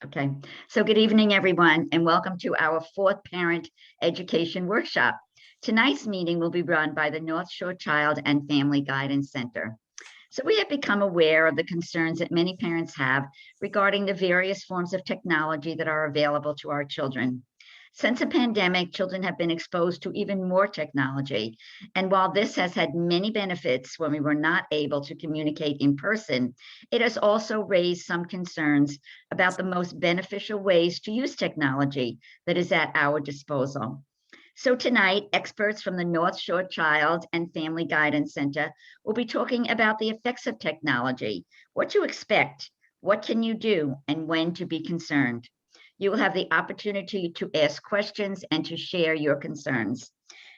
Okay, so good evening, everyone, and welcome to our fourth Parent Education Workshop. Tonight's meeting will be run by the North Shore Child and Family Guidance Center. So we have become aware of the concerns that many parents have regarding the various forms of technology that are available to our children. Since the pandemic, children have been exposed to even more technology. And while this has had many benefits when we were not able to communicate in person, it has also raised some concerns about the most beneficial ways to use technology that is at our disposal. So tonight, experts from the North Shore Child and Family Guidance Center will be talking about the effects of technology, what to expect, what can you do, and when to be concerned. You will have the opportunity to ask questions and to share your concerns.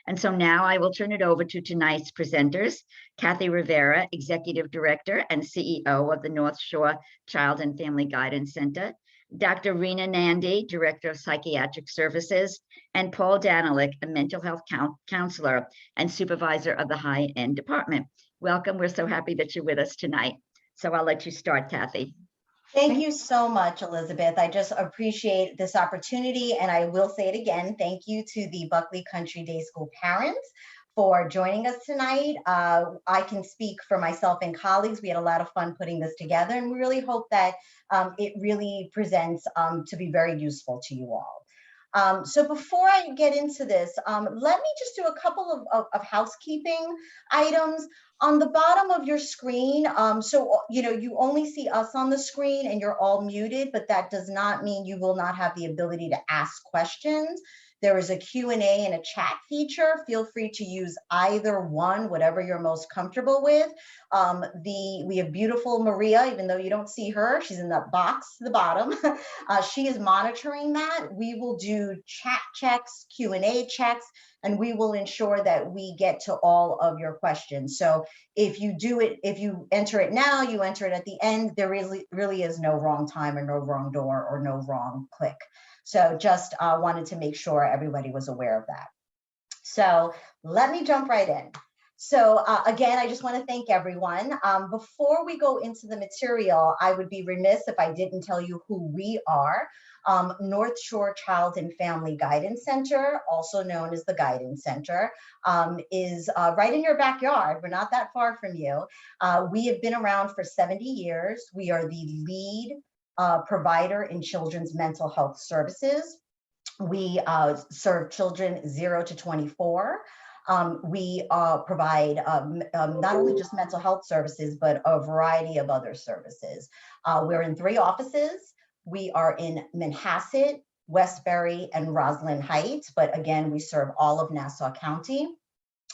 And so now I will turn it over to tonight's presenters, Kathy Rivera, Executive Director and CEO of the North Shore Child and Family Guidance Center, Dr. Reena Nandi, Director of Psychiatric Services, and Paul Danilack, a mental health counselor and supervisor of the high-end department. Welcome. We're so happy that you're with us tonight. So I'll let you start, Kathy. Thank you so much, Elizabeth. I just appreciate this opportunity, and I will say it again. Thank you to the Buckley Country Day School parents for joining us tonight. I can speak for myself and colleagues. We had a lot of fun putting this together, and we really hope that it really presents to be very useful to you all. So before I get into this, let me just do a couple of housekeeping items. On the bottom of your screen, you only see us on the screen and you're all muted, but that does not mean you will not have the ability to ask questions. There is a Q&A and a chat feature. Feel free to use either one, whatever you're most comfortable with. We have beautiful Maria, even though you don't see her, she's in the box at the bottom. She is monitoring that. We will do chat checks, Q&A checks, and we will ensure that we get to all of your questions. So if you enter it now, you enter it at the end, there really is no wrong time or no wrong door or no wrong click. So just wanted to make sure everybody was aware of that. So let me jump right in. So again, I just want to thank everyone. Before we go into the material, I would be remiss if I didn't tell you who we are. North Shore Child and Family Guidance Center, also known as the Guidance Center, is right in your backyard. We're not that far from you. We have been around for 70 years. We are the lead provider in children's mental health services. We serve children 0 to 24. We provide not only just mental health services, but a variety of other services. We're in 3 offices. We are in Manhasset, Westbury, and Roslyn Heights, but again, we serve all of Nassau County.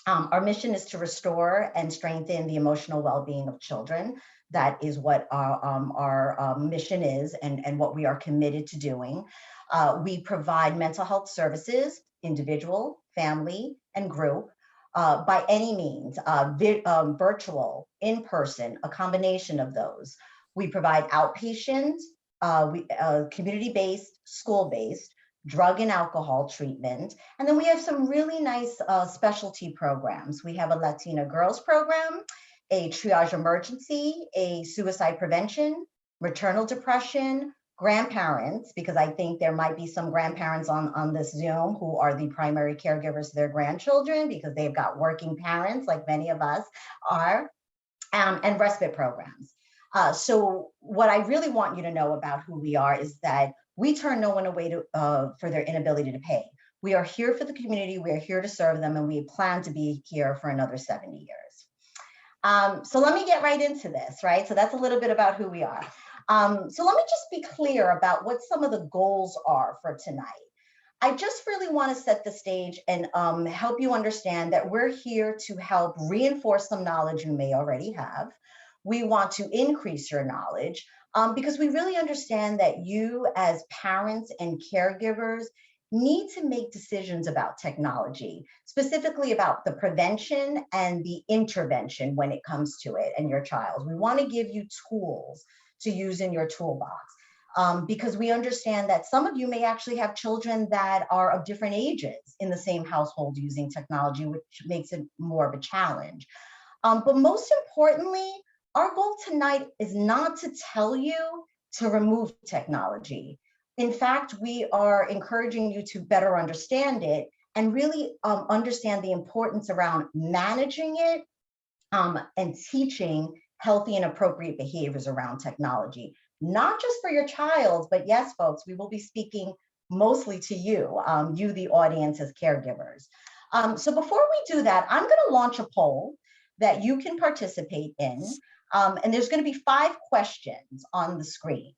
Our mission is to restore and strengthen the emotional well-being of children. That is what our mission is and what we are committed to doing. We provide mental health services, individual, family, and group, by any means, virtual, in-person, a combination of those. We provide outpatient, community-based, school-based, drug and alcohol treatment. And then we have some really nice specialty programs. We have a Latina girls program, a triage emergency, a suicide prevention, maternal depression, grandparents, because I think there might be some grandparents on this Zoom who are the primary caregivers to their grandchildren because they've got working parents like many of us are, and respite programs. So what I really want you to know about who we are is that we turn no one away for their inability to pay. We are here for the community, we are here to serve them, and we plan to be here for another 70 years. So let me get right into this, right? So that's a little bit about who we are. So let me just be clear about what some of the goals are for tonight. I just really want to set the stage and help you understand that we're here to help reinforce some knowledge you may already have. We want to increase your knowledge because we really understand that you as parents and caregivers need to make decisions about technology, specifically about the prevention and the intervention when it comes to it and your child. We want to give you tools to use in your toolbox because we understand that some of you may actually have children that are of different ages in the same household using technology, which makes it more of a challenge. But most importantly, our goal tonight is not to tell you to remove technology. In fact, we are encouraging you to better understand it and really understand the importance around managing it and teaching healthy and appropriate behaviors around technology, not just for your child, but yes, folks, we will be speaking mostly to you, you, the audience as caregivers. So before we do that, I'm gonna launch a poll that you can participate in. And there's gonna be 5 questions on the screen.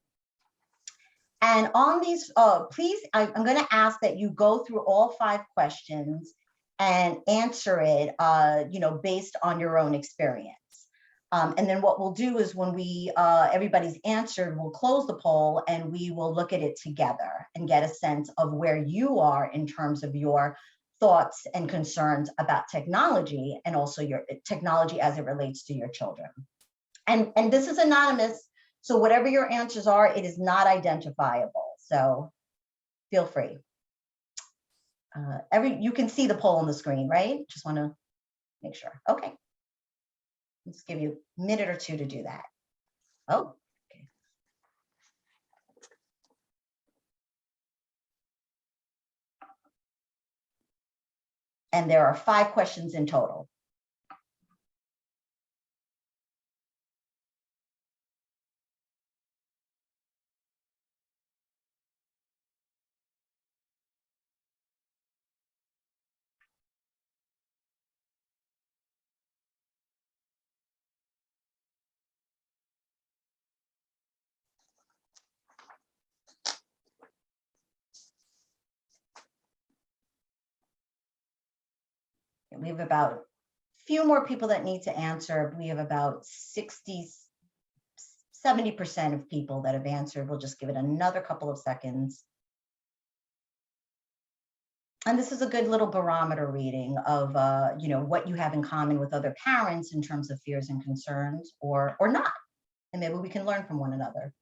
And on these, please, I'm gonna ask that you go through all 5 questions and answer it, based on your own experience. And then what we'll do is when everybody's answered, we'll close the poll and we will look at it together and get a sense of where you are in terms of your thoughts and concerns about technology and also your technology as it relates to your children. And this is anonymous, so whatever your answers are, it is not identifiable. So feel free. You can see the poll on the screen, right? Just want to make sure. Okay. Let's give you a minute or 2 to do that. Oh, okay. And there are 5 questions in total. We have about a few more people that need to answer. We have about 70% of people that have answered. We'll just give it another couple of seconds. And this is a good little barometer reading of what you have in common with other parents in terms of fears and concerns or not. And maybe we can learn from one another.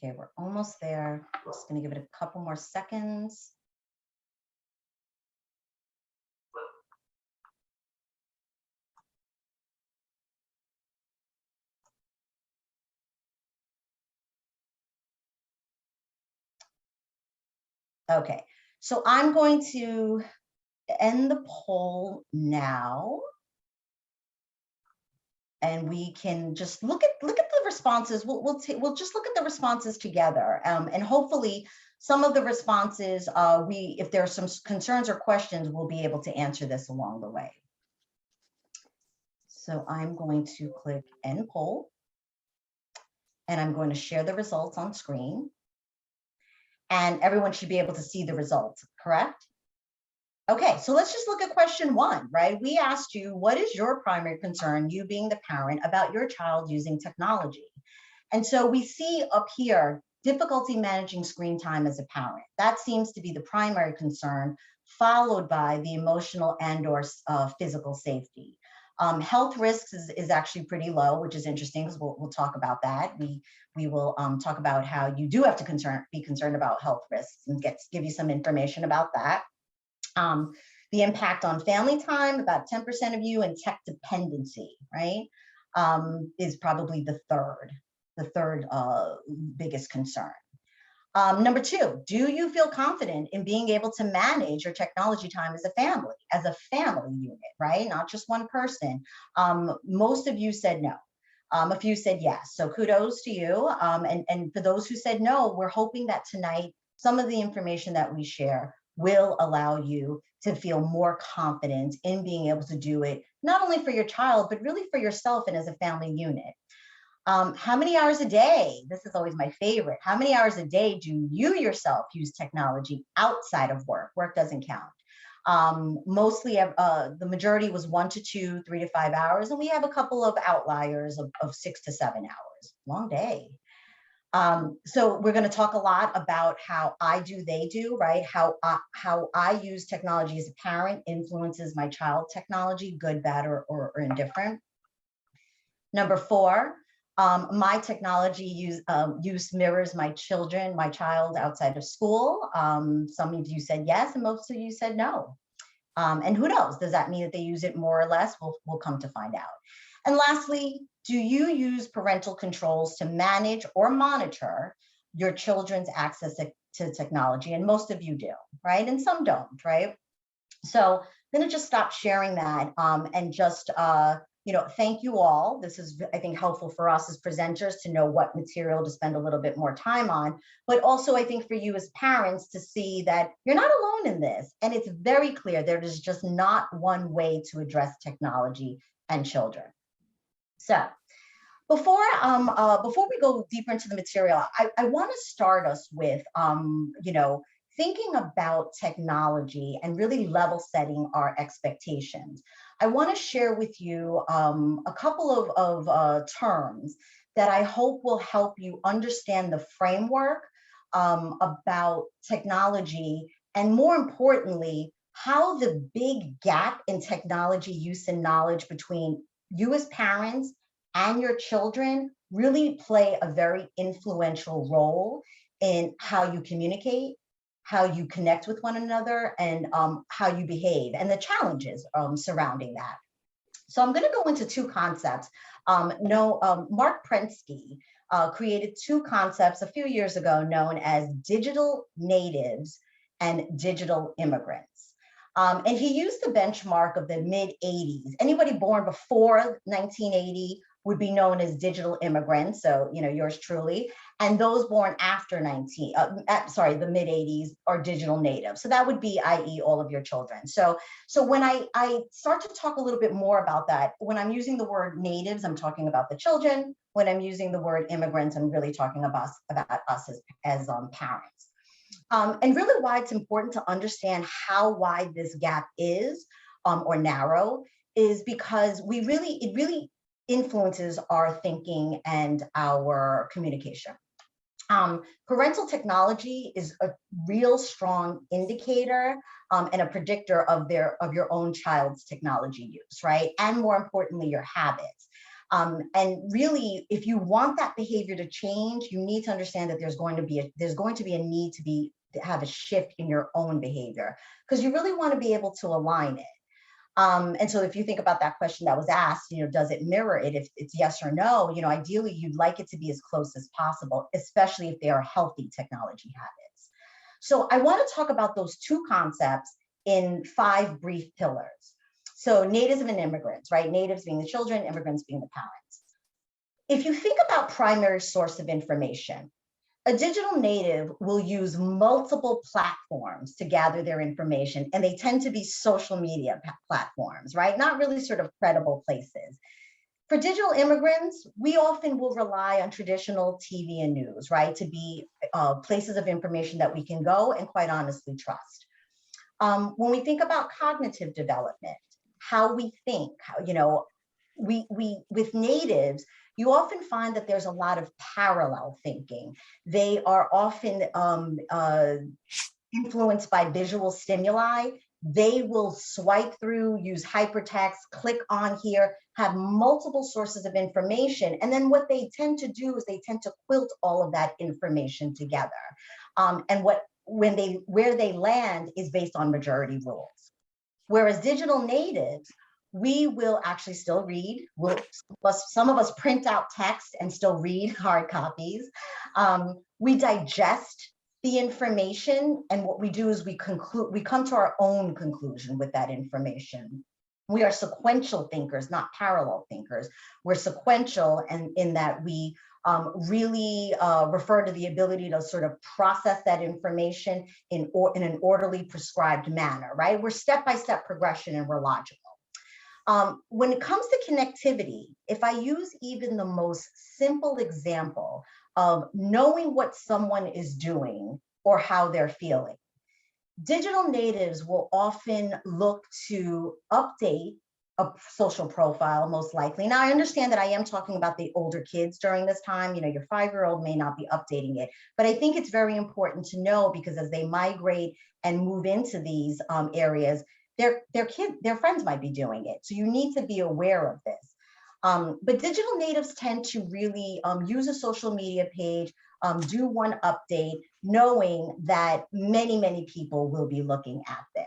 Okay, we're almost there. I'm just going to give it a couple more seconds. Okay, so I'm going to end the poll now. And we can just look at the responses. We'll just look at the responses together, and hopefully some of the responses, if there are some concerns or questions, we'll be able to answer this along the way. So I'm going to click End Poll, and I'm going to share the results on screen, and everyone should be able to see the results, correct? Okay, so let's just look at question 1, right? We asked you, what is your primary concern, you being the parent, about your child using technology? And so we see up here, difficulty managing screen time as a parent. That seems to be the primary concern, followed by the emotional and/or physical safety. Health risks is actually pretty low, which is interesting because we'll talk about that. We will talk about how you do have to be concerned about health risks and give you some information about that. The impact on family time, about 10% of you, and tech dependency, right, is probably the third biggest concern. Number 2, do you feel confident in being able to manage your technology time as a family unit, right? Not just one person. Most of you said no. A few said yes. So kudos to you. And for those who said no, we're hoping that tonight, some of the information that we share will allow you to feel more confident in being able to do it, not only for your child, but really for yourself and as a family unit. How many hours a day? This is always my favorite. How many hours a day do you yourself use technology outside of work? Work doesn't count. Mostly, the majority was 1 to 2, 3 to 5 hours, and we have a couple of outliers of 6 to 7 hours. Long day. So we're going to talk a lot about how I do, they do, right? How I use technology as a parent influences my child technology, good, bad, or indifferent. Number 4, My technology use mirrors my child outside of school. Some of you said yes, and most of you said no. And who knows, does that mean that they use it more or less? We'll come to find out. And lastly, do you use parental controls to manage or monitor your children's access to technology? And most of you do, right? And some don't, right? So I'm going to just stop sharing that and just, thank you all. This is, I think, helpful for us as presenters to know what material to spend a little bit more time on, but also I think for you as parents to see that you're not alone in this. And it's very clear there is just not one way to address technology and children. So before we go deeper into the material, I want to start us with, thinking about technology and really level setting our expectations. I want to share with you a couple of terms that I hope will help you understand the framework about technology, and more importantly, how the big gap in technology use and knowledge between you as parents and your children really play a very influential role in how you communicate, how you connect with one another, and how you behave, and the challenges surrounding that. So I'm going to go into two concepts. Mark Prensky created two concepts a few years ago known as digital natives and digital immigrants. And he used the benchmark of the mid 80s. Anybody born before 1980 would be known as digital immigrants. So, yours truly. And those born after the mid 80s are digital natives. So that would be, i.e. all of your children. So when I start to talk a little bit more about that, when I'm using the word natives, I'm talking about the children. When I'm using the word immigrants, I'm really talking about us as parents. And really why it's important to understand how wide this gap is or narrow is because it really influences our thinking and our communication. Parental technology is a real strong indicator and a predictor of your own child's technology use, right? And more importantly, your habits. And really, if you want that behavior to change, you need to understand that there's going to be a need to have a shift in your own behavior, because you really want to be able to align it. And so if you think about that question that was asked, does it mirror it? If it's yes or no, ideally you'd like it to be as close as possible, especially if they are healthy technology habits. So I want to talk about those two concepts in 5 brief pillars. So natives and immigrants, right? Natives being the children, immigrants being the parents. If you think about primary source of information, a digital native will use multiple platforms to gather their information, and they tend to be social media platforms, right? Not really sort of credible places. For digital immigrants, we often will rely on traditional TV and news, right? To be places of information that we can go and quite honestly trust. When we think about cognitive development, how we think, with natives, you often find that there's a lot of parallel thinking. They are often influenced by visual stimuli. They will swipe through, use hypertext, click on here, have multiple sources of information. And then what they tend to do is they tend to quilt all of that information together. And where they land is based on majority rules. Whereas digital natives, we will actually still read. Some of us print out text and still read hard copies. We digest the information, and what we do is we come to our own conclusion with that information. We are sequential thinkers, not parallel thinkers. We're sequential, and in that we really refer to the ability to sort of process that information in an orderly, prescribed manner, right? We're step-by-step progression, and we're logical. When it comes to connectivity, if I use even the most simple example of knowing what someone is doing or how they're feeling, digital natives will often look to update a social profile, most likely. Now, I understand that I am talking about the older kids during this time. Your 5-year-old may not be updating it, but I think it's very important to know, because as they migrate and move into these areas, their friends might be doing it. So you need to be aware of this. But digital natives tend to really use a social media page, do one update, knowing that many, many people will be looking at this.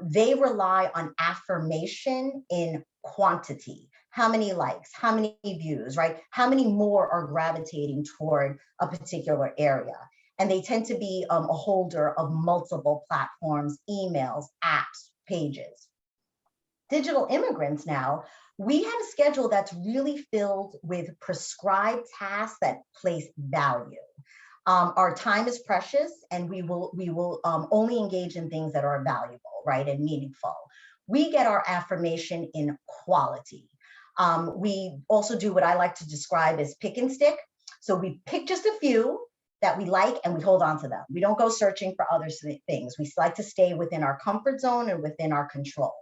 They rely on affirmation in quantity. How many likes, how many views, right? How many more are gravitating toward a particular area? And they tend to be a holder of multiple platforms, emails, apps, pages. Digital immigrants now, we have a schedule that's really filled with prescribed tasks that place value. Our time is precious, and we will only engage in things that are valuable, right, and meaningful. We get our affirmation in quality. We also do what I like to describe as pick and stick. So we pick just a few that we like and we hold on to them. We don't go searching for other things. We like to stay within our comfort zone and within our control.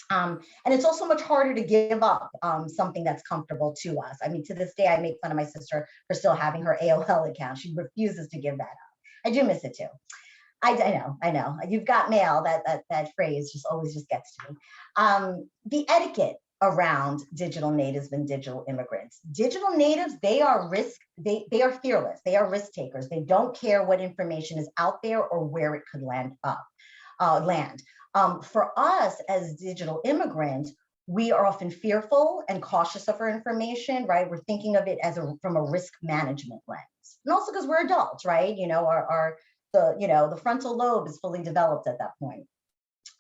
And it's also much harder to give up something that's comfortable to us. I mean, to this day, I make fun of my sister for still having her AOL account. She refuses to give that up. I do miss it too. I know. You've got mail. That phrase just always just gets to me. The etiquette around digital natives and digital immigrants. Digital natives, they are fearless. They are risk takers. They don't care what information is out there or where it could land. For us as digital immigrants, we are often fearful and cautious of our information, right? We're thinking of it as from a risk management lens, and also because we're adults, right? You know, the frontal lobe is fully developed at that point.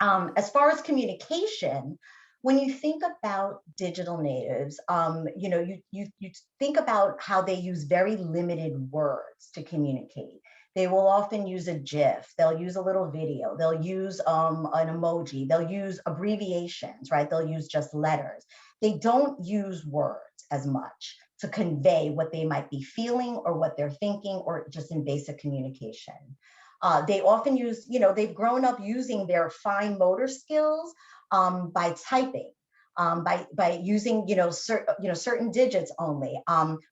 As far as communication, when you think about digital natives, you think about how they use very limited words to communicate. They will often use a GIF, they'll use a little video, they'll use an emoji, they'll use abbreviations, right? They'll use just letters. They don't use words as much to convey what they might be feeling or what they're thinking, or just in basic communication. They often use, they've grown up using their fine motor skills by typing. By using certain digits only.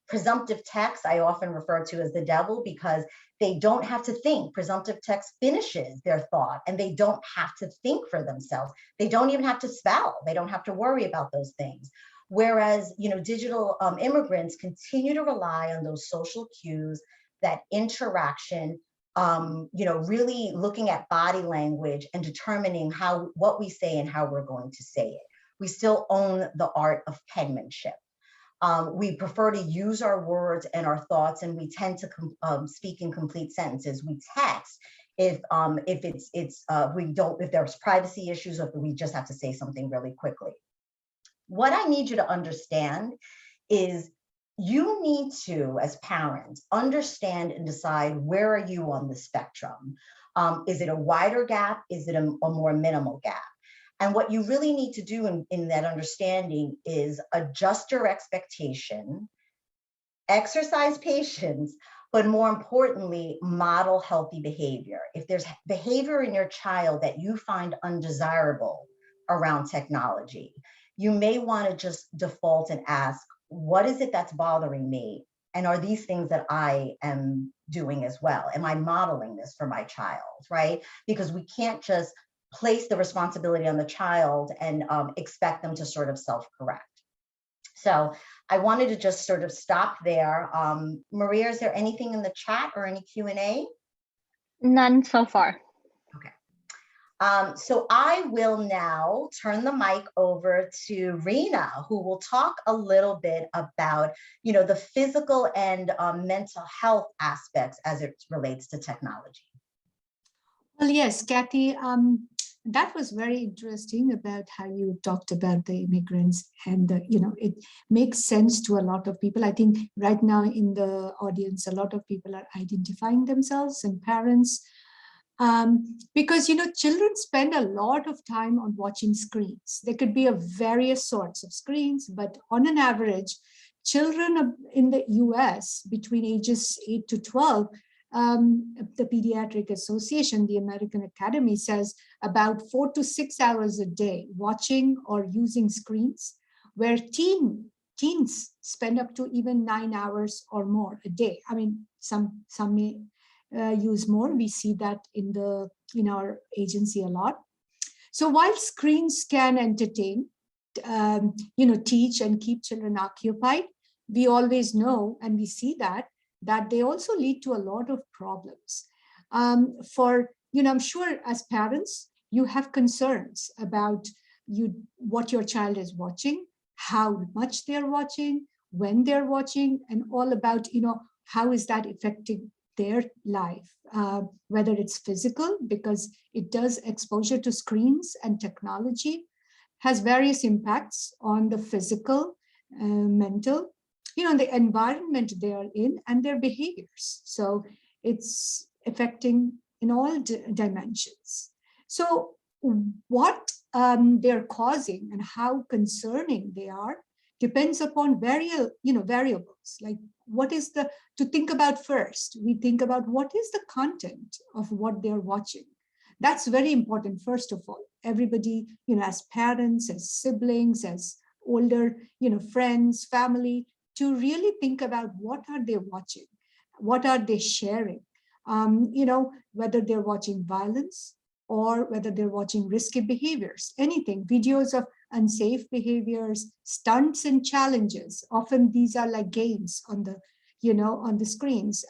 Presumptive text I often refer to as the devil, because they don't have to think. Presumptive text finishes their thought, and they don't have to think for themselves. They don't even have to spell. They don't have to worry about those things. Whereas digital immigrants continue to rely on those social cues, that interaction, really looking at body language and determining what we say and how we're going to say it. We still own the art of penmanship. We prefer to use our words and our thoughts, and we tend to speak in complete sentences. We text if there's privacy issues, or if we just have to say something really quickly. What I need you to understand is you need to, as parents, understand and decide, where are you on the spectrum? Is it a wider gap? Is it a more minimal gap? And what you really need to do in that understanding is adjust your expectation, exercise patience, but more importantly, model healthy behavior. If there's behavior in your child that you find undesirable around technology, you may want to just default and ask, what is it that's bothering me? And are these things that I am doing as well? Am I modeling this for my child, right? Because we can't just place the responsibility on the child and expect them to sort of self-correct. So I wanted to just sort of stop there. Maria, is there anything in the chat or any Q&A? None so far. Okay. So I will now turn the mic over to Reena, who will talk a little bit about, the physical and mental health aspects as it relates to technology. Well, yes, Kathy, that was very interesting about how you talked about the immigrants, and it makes sense to a lot of people. I think right now in the audience, a lot of people are identifying themselves, and parents, because children spend a lot of time on watching screens. There could be various sorts of screens, but on an average, children in the US between ages 8 to 12, the Pediatric Association, the American Academy, says about 4 to 6 hours a day watching or using screens, where teens spend up to even 9 hours or more a day. I mean, some may use more. We see that in our agency a lot. So while screens can entertain, teach and keep children occupied, we always know, and we see that they also lead to a lot of problems. I'm sure as parents, you have concerns about what your child is watching, how much they're watching, when they're watching, and all about, how is that affecting their life, whether it's physical, because it does exposure to screens and technology has various impacts on the physical, mental, the environment they are in and their behaviors. So it's affecting in all dimensions. So what they're causing and how concerning they are depends upon variables. Like to think about first, we think about what is the content of what they're watching. That's very important, first of all. Everybody, as parents, as siblings, as older, friends, family, to really think about what are they watching, what are they sharing, whether they're watching violence or whether they're watching risky behaviors, anything, videos of unsafe behaviors, stunts and challenges. Often these are like games on the screens.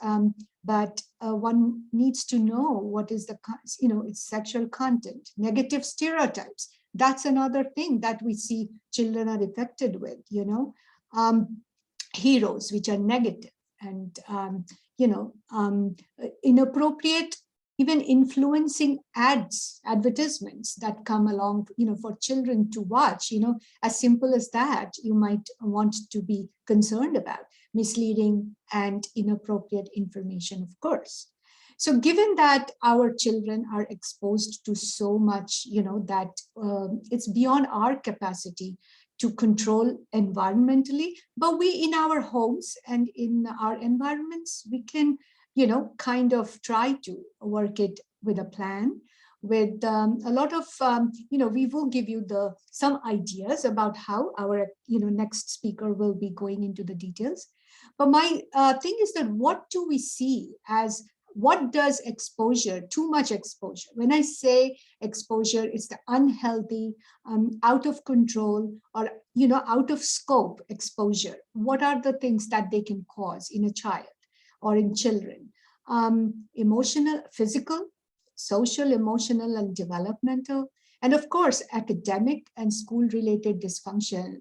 But one needs to know what is its sexual content, negative stereotypes. That's another thing that we see children are affected with, heroes, which are negative, and, inappropriate, even influencing advertisements that come along, for children to watch, as simple as that, you might want to be concerned about misleading and inappropriate information, of course. So given that our children are exposed to so much, that it's beyond our capacity to control environmentally, but we in our homes and in our environments, we can, kind of try to work it with a plan, with a lot of, we will give you some ideas about how our, next speaker will be going into the details. But my thing is that what do we see as, what does exposure, too much exposure? When I say exposure, it's the unhealthy, out of control, or, out of scope exposure. What are the things that they can cause in a child or in children? Emotional, physical, social, emotional, and developmental, and of course, academic and school-related dysfunction.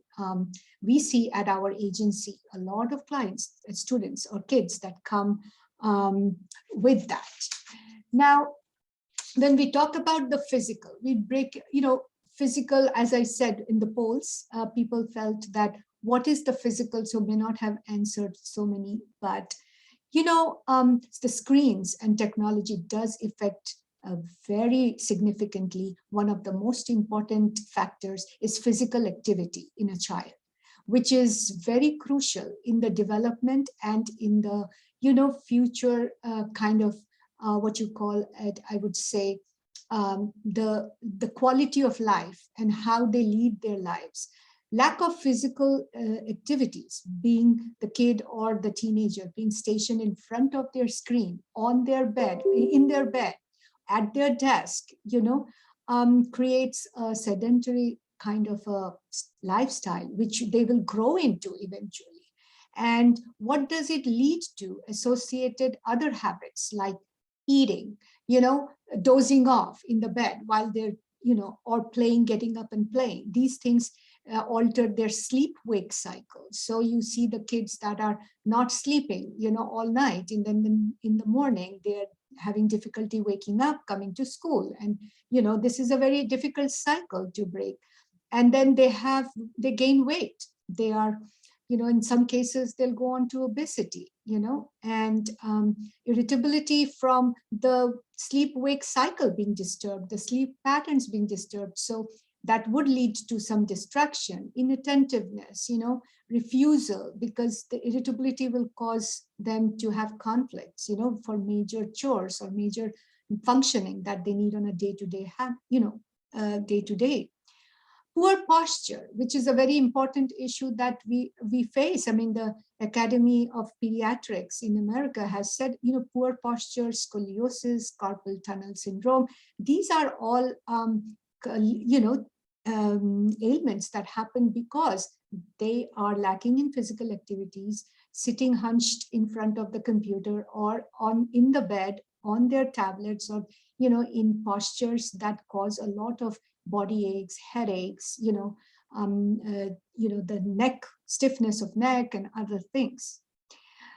We see at our agency a lot of clients, students, or kids that come with that. Now, when we talk about the physical, we break, physical, as I said in the polls, people felt that what is the physical, so may not have answered so many, but the screens and technology does affect very significantly. One of the most important factors is physical activity in a child, which is very crucial in the development and in the, future kind of what you call it, I would say, the quality of life and how they lead their lives. Lack of physical activities, being the kid or the teenager being stationed in front of their screen, on their bed, in their bed, at their desk, creates a sedentary kind of a lifestyle, which they will grow into eventually. And what does it lead to? Associated other habits like eating, dozing off in the bed while they're, or playing, getting up and playing. These things alter their sleep-wake cycle. So you see the kids that are not sleeping, all night, and then in the morning, they're having difficulty waking up, coming to school. And, this is a very difficult cycle to break. And then they gain weight. They are, in some cases, they'll go on to obesity, and irritability from the sleep-wake cycle being disturbed, the sleep patterns being disturbed. So that would lead to some distraction, inattentiveness, refusal, because the irritability will cause them to have conflicts, for major chores or major functioning that they need on a day-to-day, day-to-day. Poor posture, which is a very important issue that we face. I mean, the Academy of Pediatrics in America has said, poor posture, scoliosis, carpal tunnel syndrome, these are all, ailments that happen because they are lacking in physical activities, sitting hunched in front of the computer or in the bed on their tablets, or in postures that cause a lot of body aches, headaches, the neck, stiffness of neck and other things.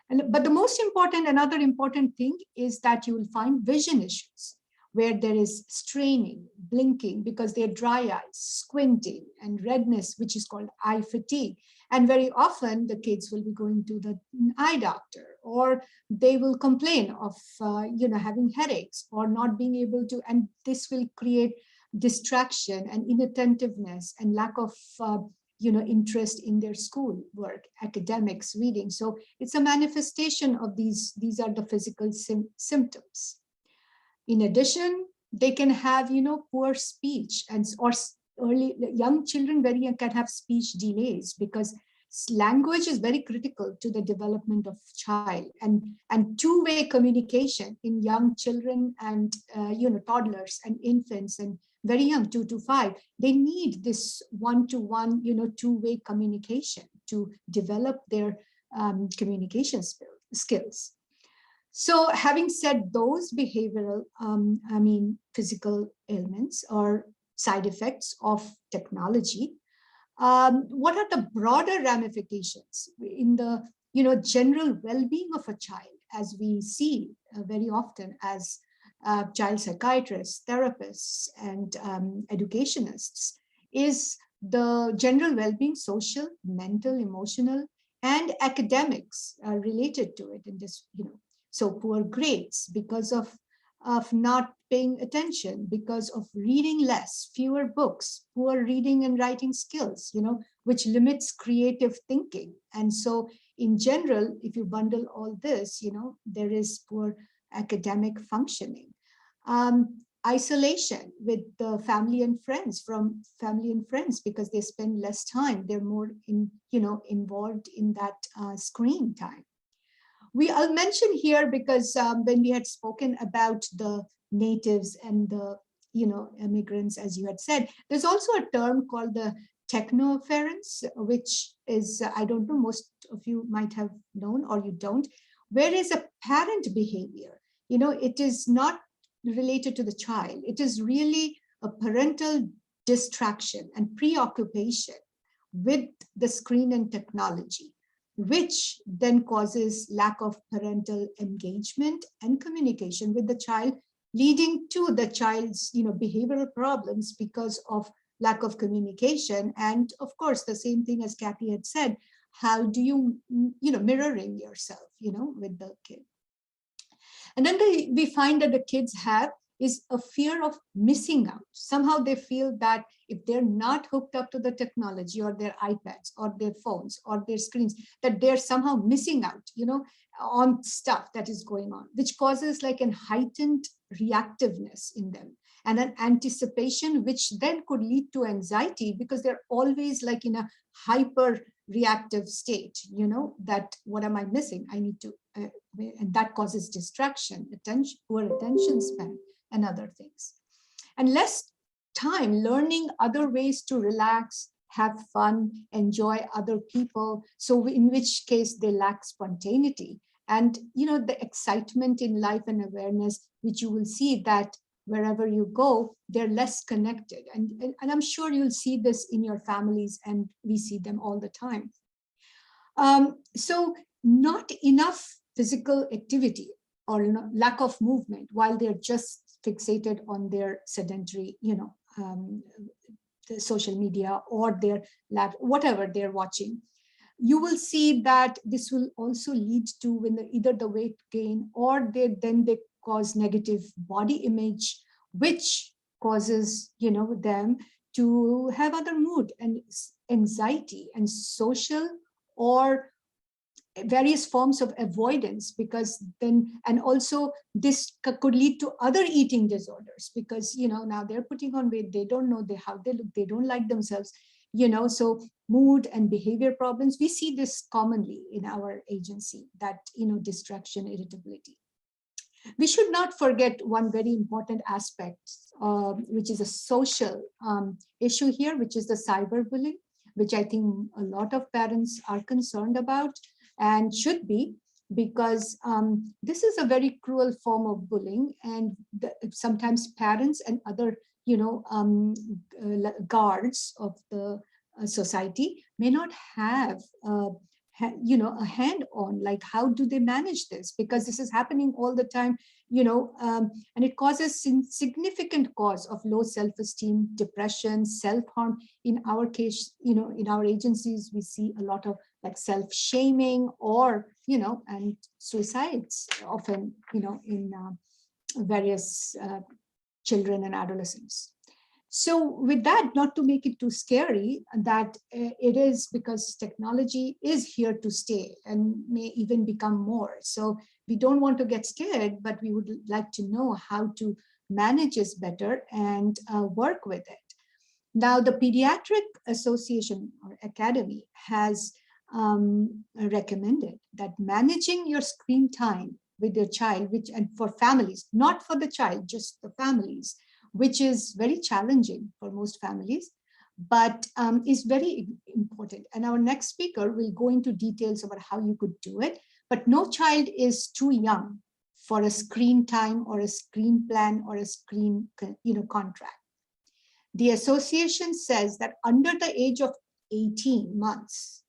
But the most important, another important thing is that you will find vision issues where there is straining, blinking because they're dry eyes, squinting, and redness, which is called eye fatigue. And very often the kids will be going to the eye doctor, or they will complain of having headaches or not being able to, and this will create distraction and inattentiveness and lack of interest in their school work, academics, reading. So it's a manifestation of these are the physical symptoms. In addition, they can have, poor speech, and or young children can have speech delays, because language is very critical to the development of child, and two-way communication in young children and toddlers and infants and very young, 2 to 5, they need this one-to-one, two-way communication to develop their communication skills. So having said those behavioral, physical ailments or side effects of technology, what are the broader ramifications in the general well-being of a child, as we see very often as child psychiatrists, therapists, and educationists, is the general well-being, social, mental, emotional, and academics are related to it in this, so poor grades because of not paying attention, because of reading less, fewer books, poor reading and writing skills, which limits creative thinking. And so in general, if you bundle all this, there is poor academic functioning. Isolation with the family and friends, because they spend less time, they're more involved in that screen time. I'll mention here because when we had spoken about the natives and the immigrants, as you had said, there's also a term called the technoference, which is, I don't know, most of you might have known or you don't, where is a parent behavior. It is not related to the child. It is really a parental distraction and preoccupation with the screen and technology, which then causes lack of parental engagement and communication with the child, leading to the child's behavioral problems because of lack of communication. And of course, the same thing as Kathy had said, how do you, mirroring yourself, with the kid. And then we find that the kids have is a fear of missing out. Somehow they feel that if they're not hooked up to the technology or their iPads or their phones or their screens, that they're somehow missing out, on stuff that is going on, which causes like a heightened reactiveness in them and an anticipation, which then could lead to anxiety because they're always like in a hyper reactive state, that what am I missing? I need to, and that causes distraction, poor attention span, and other things. And less time learning other ways to relax, have fun, enjoy other people. So in which case they lack spontaneity and, the excitement in life and awareness, which you will see that wherever you go, they're less connected. And I'm sure you'll see this in your families, and we see them all the time. So not enough physical activity or lack of movement while they're just fixated on their sedentary, the social media or their lab, whatever they're watching. You will see that this will also lead to either the weight gain or they cause negative body image, which causes them to have other mood and anxiety and social or various forms of avoidance, because then, and also this could lead to other eating disorders because now they're putting on weight, they don't know how they look, they don't like themselves, so mood and behavior problems. We see this commonly in our agency, that distraction, irritability. We should not forget one very important aspect, which is a social issue here, which is the cyberbullying, which I think a lot of parents are concerned about and should be, because this is a very cruel form of bullying, and sometimes parents and other, guards of the society may not have a hand on, like, how do they manage this, because this is happening all the time, and it causes significant cause of low self-esteem, depression, self-harm. In our case, in our agencies, we see a lot of like self-shaming or, and suicides often, in various children and adolescents. So with that, not to make it too scary, that it is because technology is here to stay and may even become more. So we don't want to get scared, but we would like to know how to manage this better and work with it. Now, the Pediatric Association or Academy has recommended that managing your screen time with your child, and for families, not for the child, just the families, which is very challenging for most families, but is very important. And our next speaker will go into details about how you could do it, but no child is too young for a screen time or a screen plan or a screen contract. The association says that under the age of 18 months,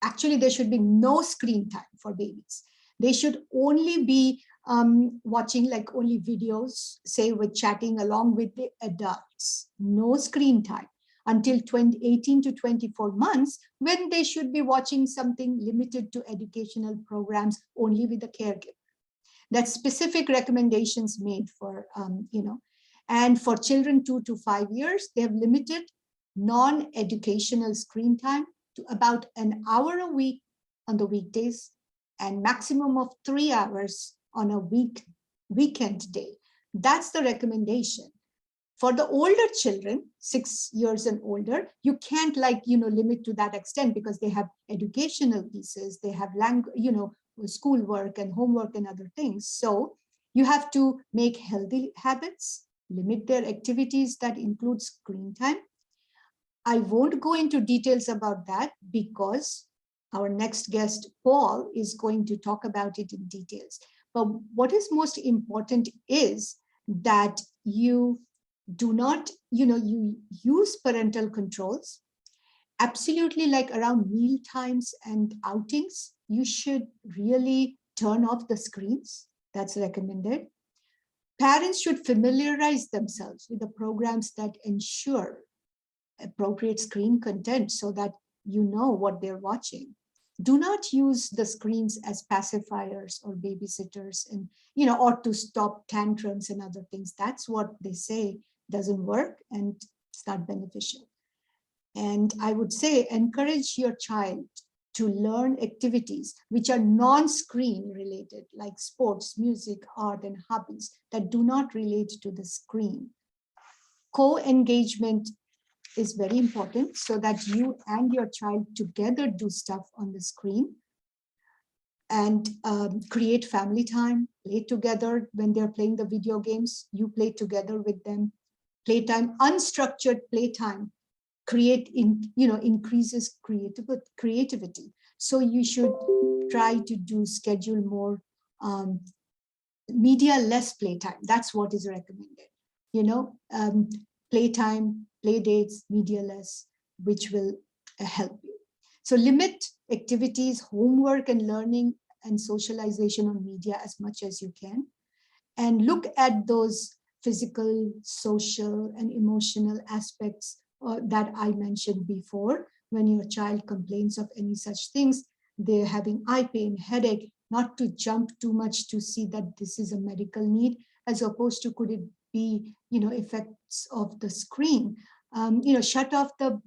actually there should be no screen time for babies. They should only be watching like only videos, say with chatting along with the adults, no screen time until 18 to 24 months, when they should be watching something limited to educational programs only with a caregiver. That's specific recommendations made for, and for children 2 to 5 years, they have limited non-educational screen time to about an hour a week on the weekdays and maximum of 3 hours on a weekend day. That's the recommendation. For the older children, 6 years and older, you can't limit to that extent because they have educational pieces, they have schoolwork and homework and other things. So you have to make healthy habits, limit their activities that include screen time. I won't go into details about that because our next guest, Paul, is going to talk about it in details. But what is most important is that you do not, you use parental controls. Absolutely, like around meal times and outings, you should really turn off the screens. That's recommended. Parents should familiarize themselves with the programs that ensure appropriate screen content so that you know what they're watching. Do not use the screens as pacifiers or babysitters and, or to stop tantrums and other things. That's what they say doesn't work and it's not beneficial. And I would say encourage your child to learn activities which are non-screen related, like sports, music, art, and hobbies that do not relate to the screen. Co-engagement is very important so that you and your child together do stuff on the screen and create family time, play together when they're playing the video games, you play together with them. Playtime, unstructured playtime, increases creativity. So you should try to schedule more media less playtime. That's what is recommended. Playtime, play dates, media less, which will help you. So limit activities, homework and learning and socialization on media as much as you can. And look at those physical, social, and emotional aspects that I mentioned before. When your child complains of any such things, they're having eye pain, headache, not to jump too much to see that this is a medical need, as opposed to could it be, effects of the screen. Shut off the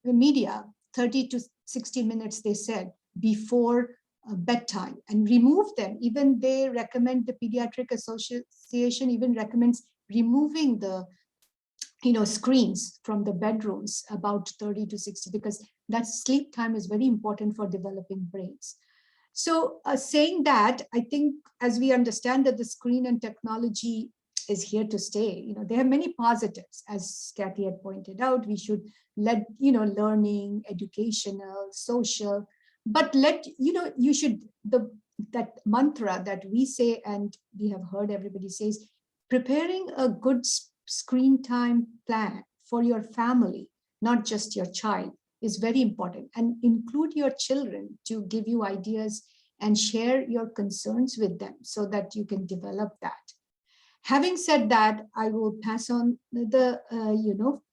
media 30 to 60 minutes, they said, before bedtime, and remove them. Even they recommend, the Pediatric Association even recommends removing the screens from the bedrooms about 30 to 60, because that sleep time is very important for developing brains. So saying that, I think as we understand that the screen and technology is here to stay, there are many positives. As Kathy had pointed out, we should let, learning, educational, social, but you should, that mantra that we say, and we have heard everybody says, preparing a good screen time plan for your family, not just your child, is very important, and include your children to give you ideas and share your concerns with them so that you can develop that. Having said that, I will pass on the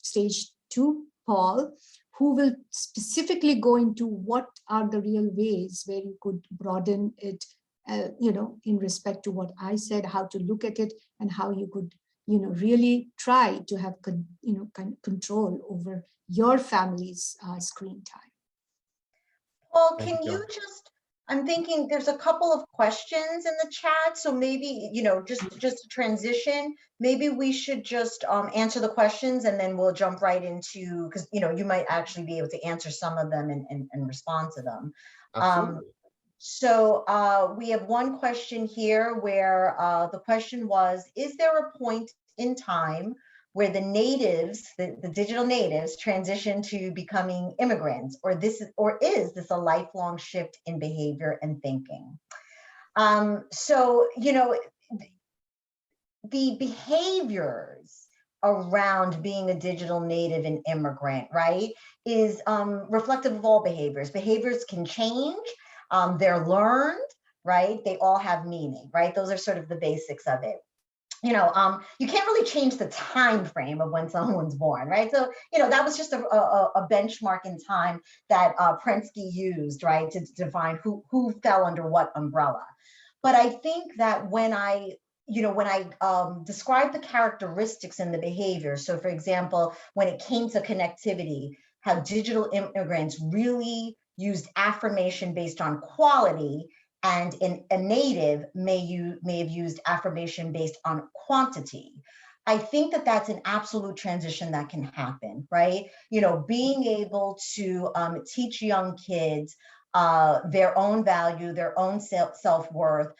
stage to Paul, who will specifically go into what are the real ways where you could broaden it, in respect to what I said, how to look at it, and how you could, really try to have, control over your family's screen time. Paul, can you just, I'm thinking there's a couple of questions in the chat, so maybe, just to transition, maybe we should just answer the questions and then we'll jump right into, because, you might actually be able to answer some of them and respond to them. Absolutely. So we have one question here where the question was, is there a point in time where the natives, the digital natives, transition to becoming immigrants, or is this a lifelong shift in behavior and thinking? So, the behaviors around being a digital native and immigrant, right, is reflective of all behaviors. Behaviors can change, they're learned, right? They all have meaning, right? Those are sort of the basics of it. You can't really change the time frame of when someone's born, right? So, that was just a benchmark in time that Prensky used, right, to define who fell under what umbrella. But I think that when I describe the characteristics and the behavior, so for example, when it came to connectivity, how digital immigrants really used affirmation based on quality, and a native may have used affirmation based on quantity. I think that that's an absolute transition that can happen, right? Being able to teach young kids their own value, their own self-worth,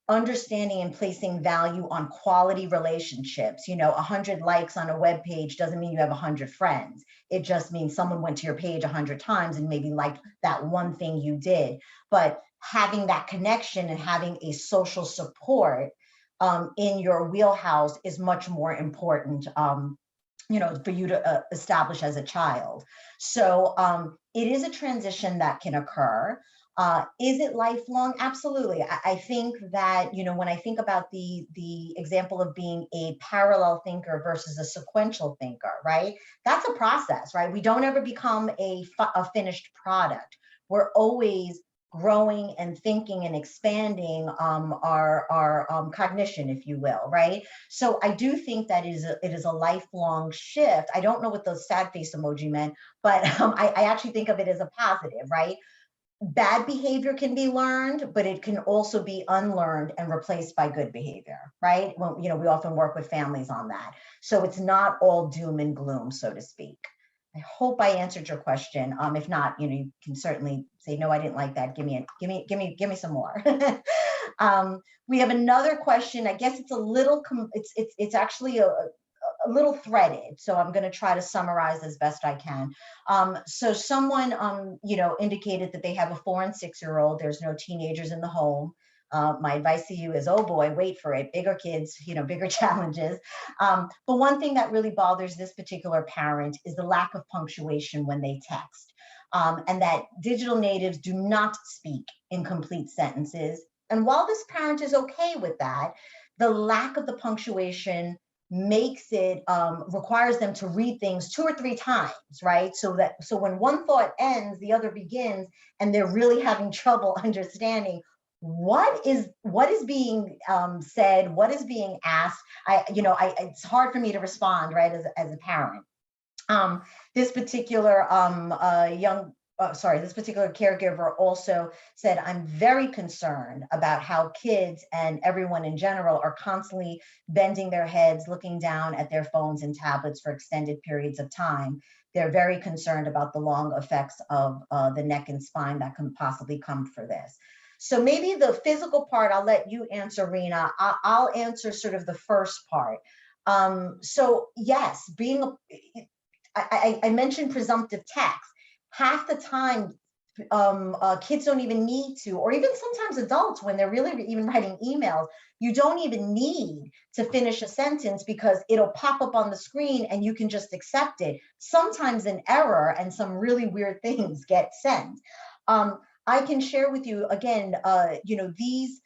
understanding and placing value on quality relationships. 100 likes on a web page doesn't mean you have 100 friends. It just means someone went to your page 100 times and maybe liked that one thing you did. But having that connection and having a social support in your wheelhouse is much more important, for you to establish as a child. So it is a transition that can occur. Is it lifelong? Absolutely. I think that, when I think about the example of being a parallel thinker versus a sequential thinker, right? That's a process, right? We don't ever become a finished product. We're always growing and thinking and expanding our cognition, if you will, right? So I do think that it is a lifelong shift. I don't know what the sad face emoji meant, but I actually think of it as a positive, right? Bad behavior can be learned, but it can also be unlearned and replaced by good behavior, right? Well, we often work with families on that. So it's not all doom and gloom, so to speak. I hope I answered your question. If not, you can certainly say, no, I didn't like that. Give me some more. We have another question. I guess it's a little, it's actually a little threaded. So I'm going to try to summarize as best I can. So someone, indicated that they have a 4- and 6-year-old. There's no teenagers in the home. My advice to you is, oh boy, wait for it. Bigger kids, bigger challenges. But one thing that really bothers this particular parent is the lack of punctuation when they text. And that digital natives do not speak in complete sentences. And while this parent is okay with that, the lack of the punctuation makes it, requires them to read things 2 or 3 times, right? So when one thought ends, the other begins, and they're really having trouble understanding what is being said, what is being asked. It's hard for me to respond, right, as a parent. This particular this particular caregiver also said, I'm very concerned about how kids and everyone in general are constantly bending their heads, looking down at their phones and tablets for extended periods of time. they're very concerned about the long effects of the neck and spine that can possibly come for this. So maybe the physical part, I'll let you answer, Reena. I'll answer sort of the first part. So yes, I mentioned presumptive text. Half the time, kids don't even need to, or even sometimes adults, when they're really even writing emails, you don't even need to finish a sentence because it'll pop up on the screen and you can just accept it. Sometimes an error and some really weird things get sent. I can share with you again, these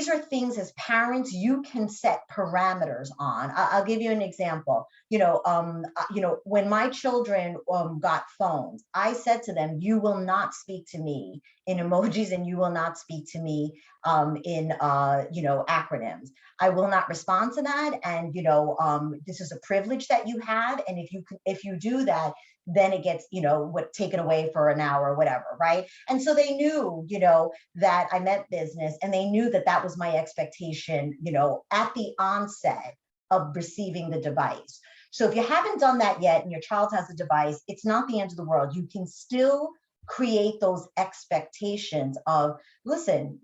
are things as parents you can set parameters on. I'll give you an example. When my children got phones, I said to them, you will not speak to me in emojis and you will not speak to me in acronyms. I will not respond to that. And this is a privilege that you have. And if you do that, then it gets, taken away for an hour or whatever, right? And so they knew, that I meant business, and they knew that that was my expectation, at the onset of receiving the device. So if you haven't done that yet and your child has a device, it's not the end of the world. You can still create those expectations of, listen,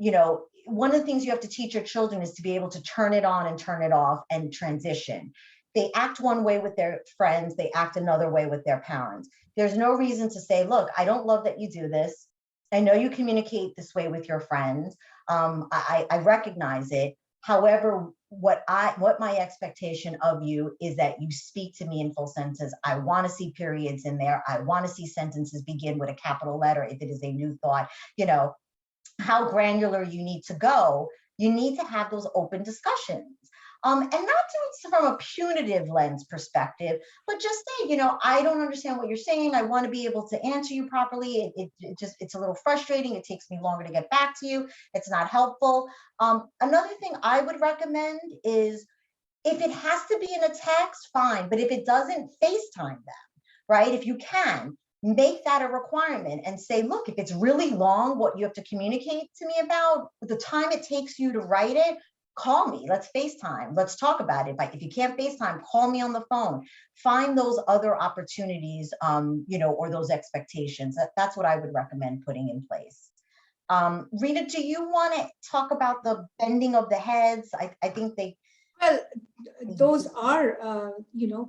one of the things you have to teach your children is to be able to turn it on and turn it off and transition. They act one way with their friends, they act another way with their parents. There's no reason to say, look, I don't love that you do this. I know you communicate this way with your friends. I recognize it. However, what my expectation of you is that you speak to me in full sentences. I want to see periods in there. I want to see sentences begin with a capital letter if it is a new thought. How granular you need to go. You need to have those open discussions. And not do it from a punitive lens perspective, but just say, I don't understand what you're saying. I want to be able to answer you properly. It's a little frustrating. It takes me longer to get back to you. It's not helpful. Another thing I would recommend is, if it has to be in a text, fine. But if it doesn't, FaceTime them, right? If you can, make that a requirement and say, look, if it's really long, what you have to communicate to me about, the time it takes you to write it, call me, let's FaceTime, let's talk about it. If you can't FaceTime, call me on the phone. Find those other opportunities, or those expectations. That's what I would recommend putting in place. Reena, do you want to talk about the bending of the heads? I think they... Well, those are,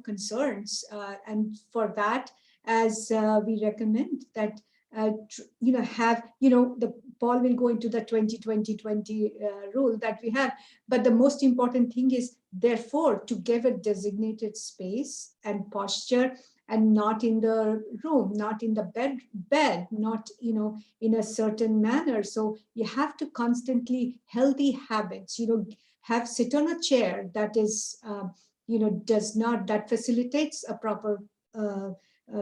concerns. And for that, as we recommend that, the ball will go into the 20-20-20 rule that we have. But the most important thing is, therefore, to give a designated space and posture, and not in the room, not in the bed, not, in a certain manner. So you have to constantly healthy habits, sit on a chair that is, that facilitates a proper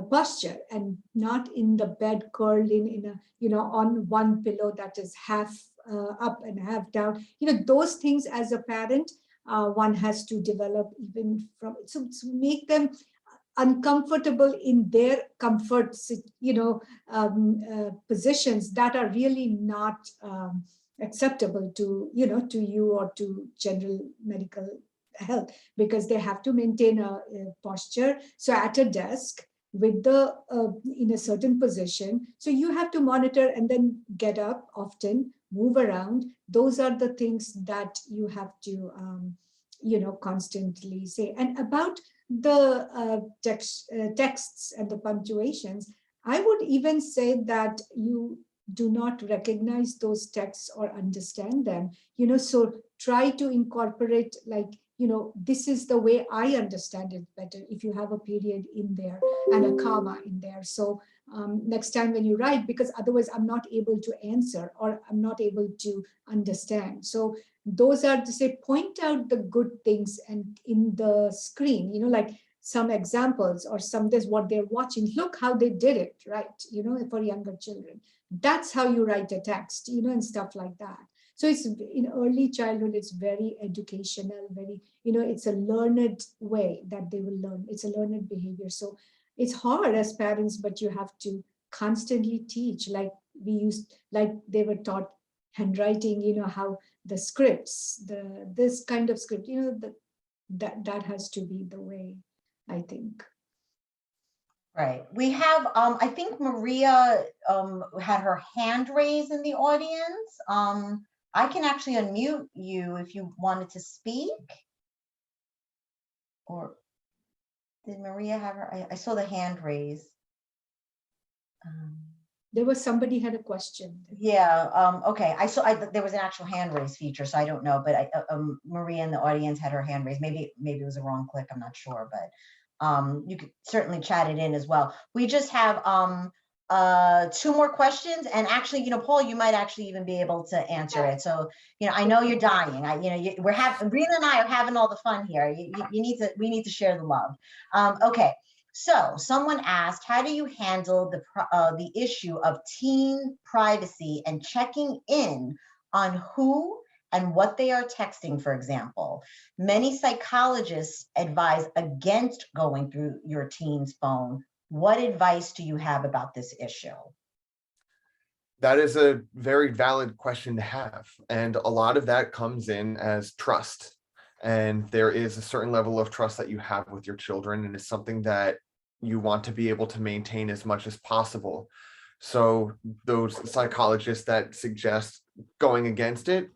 posture, and not in the bed curled in a, on one pillow that is half up and half down. Those things as a parent, one has to develop even from, so make them uncomfortable in their comfort, positions that are really not acceptable to, to you or to general medical health, because they have to maintain a posture. So at a desk with the in a certain position, so you have to monitor and then get up often, move around. Those are the things that you have to constantly say. And about the texts and the punctuations, I would even say that you do not recognize those texts or understand them, so try to incorporate, like, this is the way I understand it better, if you have a period in there and a comma in there. So next time when you write, because otherwise I'm not able to answer, or I'm not able to understand. So those are to say, point out the good things and in the screen, like some examples or this what they're watching. Look how they did it, right? For younger children, that's how you write a text, and stuff like that. So it's in early childhood, it's very educational, very, it's a learned way that they will learn. It's a learned behavior. So it's hard as parents, but you have to constantly teach, like they were taught handwriting, how the scripts, this kind of script, that has to be the way, I think. Right. We have, I think Maria had her hand raised in the audience. I can actually unmute you if you wanted to speak. Or did Maria have her? I saw the hand raised. There was somebody had a question. Yeah, okay. There was an actual hand raise feature, so I don't know, but Maria in the audience had her hand raised. Maybe it was a wrong click, I'm not sure, but you could certainly chat it in as well. We just have 2 more questions, and actually, Paul, you might actually even be able to answer it. So, I know you're dying. Reena and I are having all the fun here. We need to share the love. Okay. So someone asked, how do you handle the issue of teen privacy and checking in on who and what they are texting, for example? Many psychologists advise against going through your teen's phone. What advice do you have about this issue? That is a very valid question to have. And a lot of that comes in as trust. And there is a certain level of trust that you have with your children, and it's something that you want to be able to maintain as much as possible. So those psychologists that suggest going against it,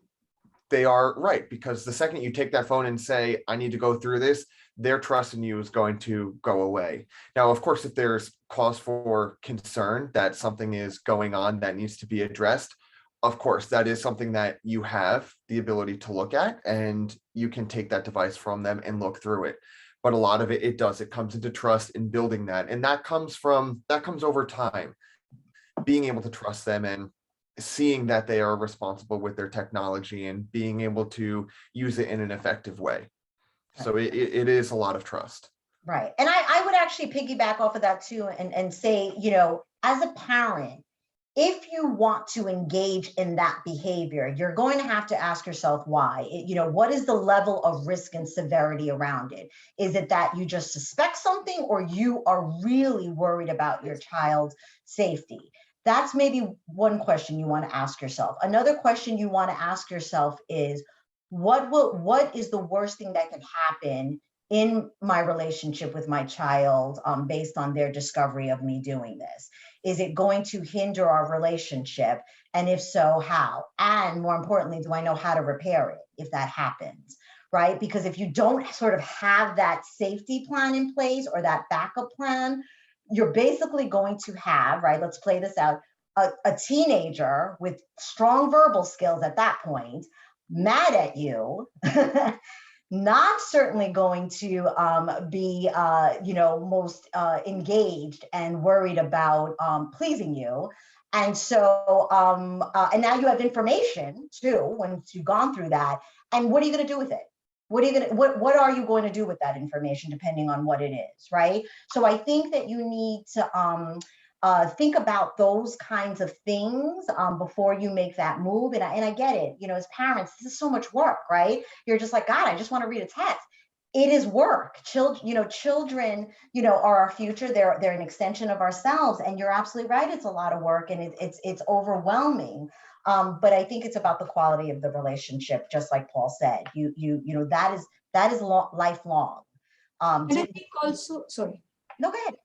they are right, because the second you take that phone and say, I need to go through this, their trust in you is going to go away. Now, of course, if there's cause for concern that something is going on that needs to be addressed, of course, that is something that you have the ability to look at, and you can take that device from them and look through it. But a lot of it comes into trust in building that. And that comes over time, being able to trust them and seeing that they are responsible with their technology and being able to use it in an effective way. So it is a lot of trust. Right. And I would actually piggyback off of that too, and say, as a parent, if you want to engage in that behavior, you're going to have to ask yourself why. What is the level of risk and severity around it? Is it that you just suspect something, or you are really worried about your child's safety? That's maybe one question you want to ask yourself. Another question you want to ask yourself is, what is the worst thing that could happen in my relationship with my child based on their discovery of me doing this? Is it going to hinder our relationship? And if so, how? And more importantly, do I know how to repair it if that happens, right? Because if you don't sort of have that safety plan in place or that backup plan, you're basically going to have, right, let's play this out, a teenager with strong verbal skills at that point, mad at you, not certainly going to be, most engaged and worried about pleasing you. And so, and now you have information too, once you've gone through that. And what are you going to do with it? What are you going to do with that information, depending on what it is, right? So I think that you need to think about those kinds of things before you make that move. And I get it, as parents, this is so much work, right? You're just like, God, I just want to read a text. It is work. Children, are our future. They're an extension of ourselves. And you're absolutely right. It's a lot of work, and it's overwhelming. But I think it's about the quality of the relationship, just like Paul said. That is lifelong. And I think also, sorry. No, go ahead.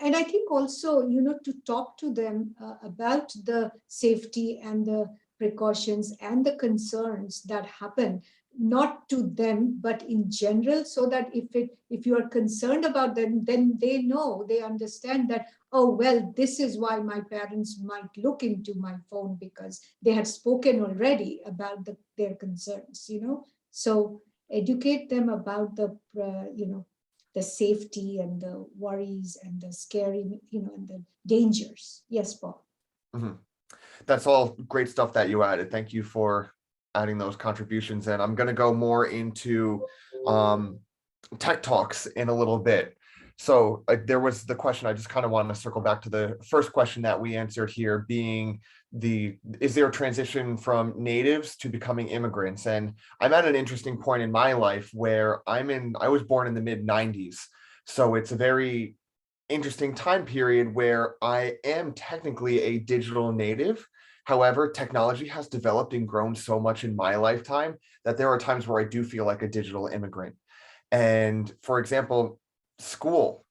And I think also, to talk to them about the safety and the precautions and the concerns that happen, not to them, but in general, so that if you are concerned about them, then they understand that, oh, well, this is why my parents might look into my phone, because they had spoken already about their concerns, So educate them about the safety and the worries and the scary, and the dangers. Yes, Paul. Mm-hmm. That's all great stuff that you added. Thank you for adding those contributions. And I'm going to go more into tech talks in a little bit. So there was the question, I just kind of want to circle back to the first question that we answered here, being is there a transition from natives to becoming immigrants? And I'm at an interesting point in my life where I was born in the mid-90s. So it's a very interesting time period where I am technically a digital native. However, technology has developed and grown so much in my lifetime that there are times where I do feel like a digital immigrant. And for example, school,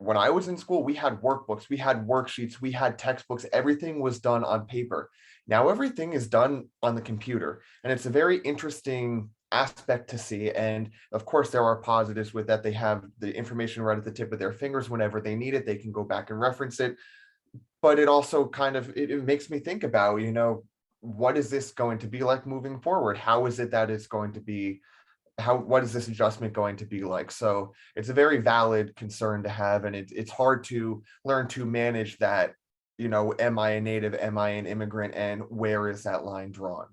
when I was in school, we had workbooks, we had worksheets, we had textbooks, everything was done on paper. Now everything is done on the computer, and it's a very interesting aspect to see. And of course, there are positives with that. They have the information right at the tip of their fingers whenever they need it. They can go back and reference it. But it also kind of, it makes me think about, what is this going to be like moving forward? How is it that it's going to be? What is this adjustment going to be like? So it's a very valid concern to have, and it's hard to learn to manage that. Am I a native? Am I an immigrant? And where is that line drawn?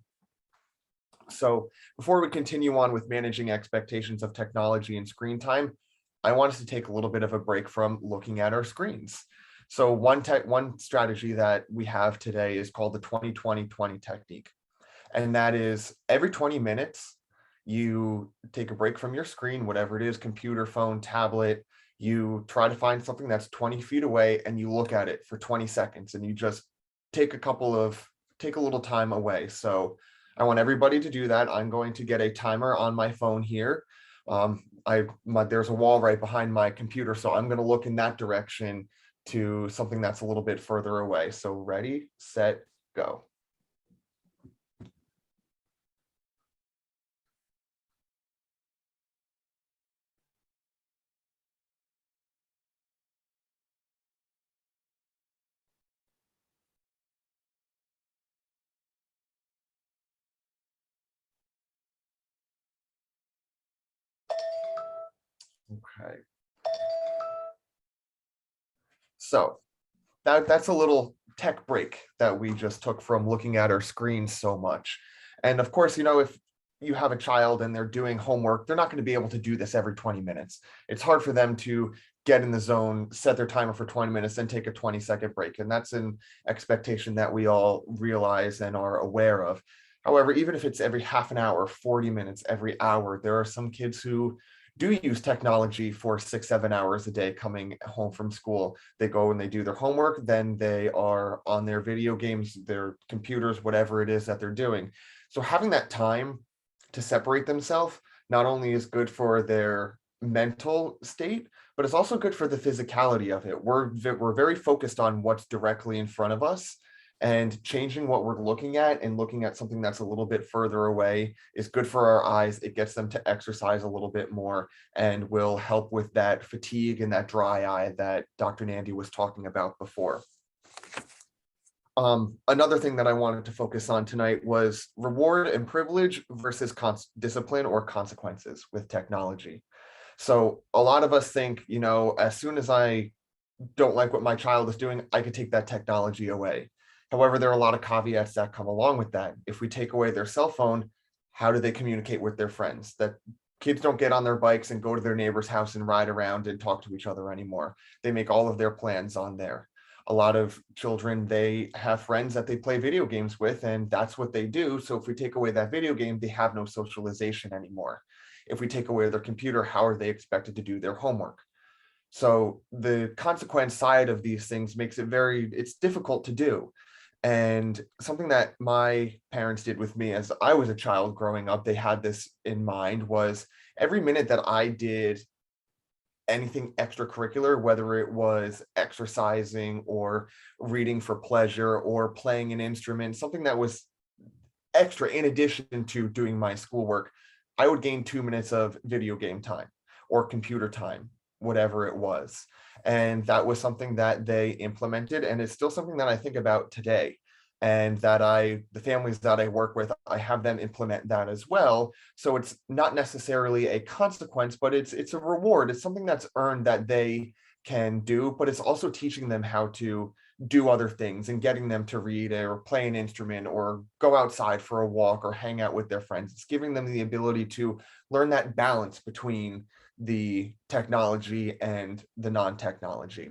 So before we continue on with managing expectations of technology and screen time, I want us to take a little bit of a break from looking at our screens. So one strategy that we have today is called the 20-20-20 technique. And that is every 20 minutes, you take a break from your screen, whatever it is, computer, phone, tablet, you try to find something that's 20 feet away and you look at it for 20 seconds and you just take a little time away. So I want everybody to do that. I'm going to get a timer on my phone here. There's a wall right behind my computer, so I'm going to look in that direction to something that's a little bit further away. So ready, set, go. Okay. So that's a little tech break that we just took from looking at our screens so much. And of course, if you have a child and they're doing homework, they're not going to be able to do this every 20 minutes. It's hard for them to get in the zone, set their timer for 20 minutes, then take a 20-second break. And that's an expectation that we all realize and are aware of. However, even if it's every half an hour, 40 minutes, every hour, there are some kids who do use technology for 6-7 hours a day coming home from school. They go and they do their homework, then they are on their video games, their computers, whatever it is that they're doing. So having that time to separate themselves not only is good for their mental state, but it's also good for the physicality of it. We're very focused on what's directly in front of us, and changing what we're looking at and looking at something that's a little bit further away is good for our eyes. It gets them to exercise a little bit more and will help with that fatigue and that dry eye that Dr. Nandi was talking about before. Another thing that I wanted to focus on tonight was reward and privilege versus discipline or consequences with technology. So a lot of us think, as soon as I don't like what my child is doing, I could take that technology away. However, there are a lot of caveats that come along with that. If we take away their cell phone, how do they communicate with their friends? That kids don't get on their bikes and go to their neighbor's house and ride around and talk to each other anymore. They make all of their plans on there. A lot of children, they have friends that they play video games with, and that's what they do. So if we take away that video game, they have no socialization anymore. If we take away their computer, how are they expected to do their homework? So the consequence side of these things makes it's difficult to do. And something that my parents did with me as I was a child growing up, they had this in mind, was every minute that I did anything extracurricular, whether it was exercising or reading for pleasure or playing an instrument, something that was extra in addition to doing my schoolwork, I would gain 2 minutes of video game time or computer time, whatever it was. And that was something that they implemented, and it's still something that I think about today. And that the families that I work with, I have them implement that as well. So it's not necessarily a consequence, but it's a reward. It's something that's earned that they can do, but it's also teaching them how to do other things and getting them to read or play an instrument or go outside for a walk or hang out with their friends. It's giving them the ability to learn that balance between the technology and the non-technology.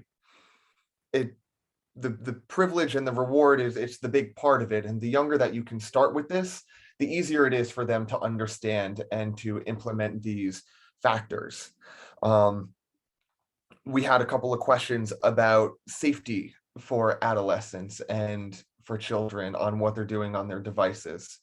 The privilege and the reward it's the big part of it. And the younger that you can start with this, the easier it is for them to understand and to implement these factors. We had a couple of questions about safety for adolescents and for children on what they're doing on their devices.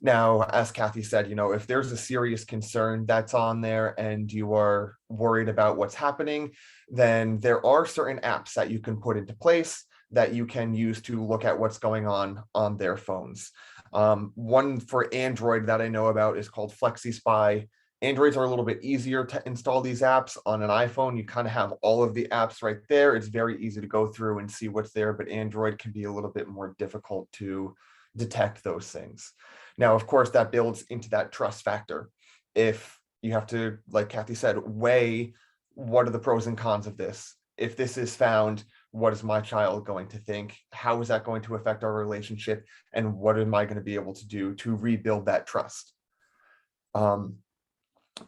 Now, as Kathy said, if there's a serious concern that's on there and you are worried about what's happening, then there are certain apps that you can put into place that you can use to look at what's going on their phones. One for Android that I know about is called FlexiSpy. Androids are a little bit easier to install these apps. On an iPhone, you kind of have all of the apps right there. It's very easy to go through and see what's there, but Android can be a little bit more difficult to detect those things. Now, of course, that builds into that trust factor. If you have to, like Kathy said, weigh what are the pros and cons of this? If this is found, what is my child going to think? How is that going to affect our relationship? And what am I going to be able to do to rebuild that trust?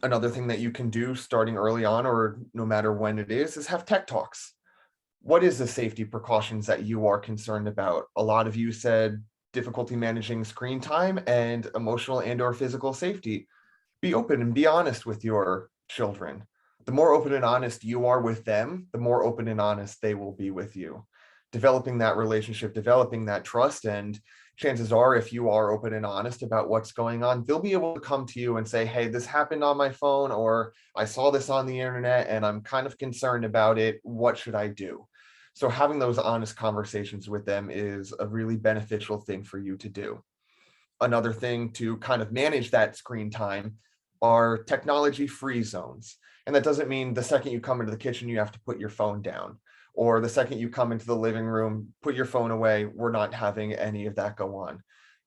Another thing that you can do starting early on, or no matter when it is have tech talks. What is the safety precautions that you are concerned about? A lot of you said difficulty managing screen time and emotional and or physical safety. Be open and be honest with your children. The more open and honest you are with them, the more open and honest they will be with you. Developing that relationship, developing that trust, and chances are if you are open and honest about what's going on, they'll be able to come to you and say, hey, this happened on my phone, or I saw this on the internet and I'm kind of concerned about it. What should I do? So having those honest conversations with them is a really beneficial thing for you to do. Another thing to kind of manage that screen time are technology-free zones. And that doesn't mean the second you come into the kitchen, you have to put your phone down, or the second you come into the living room, put your phone away. We're not having any of that go on.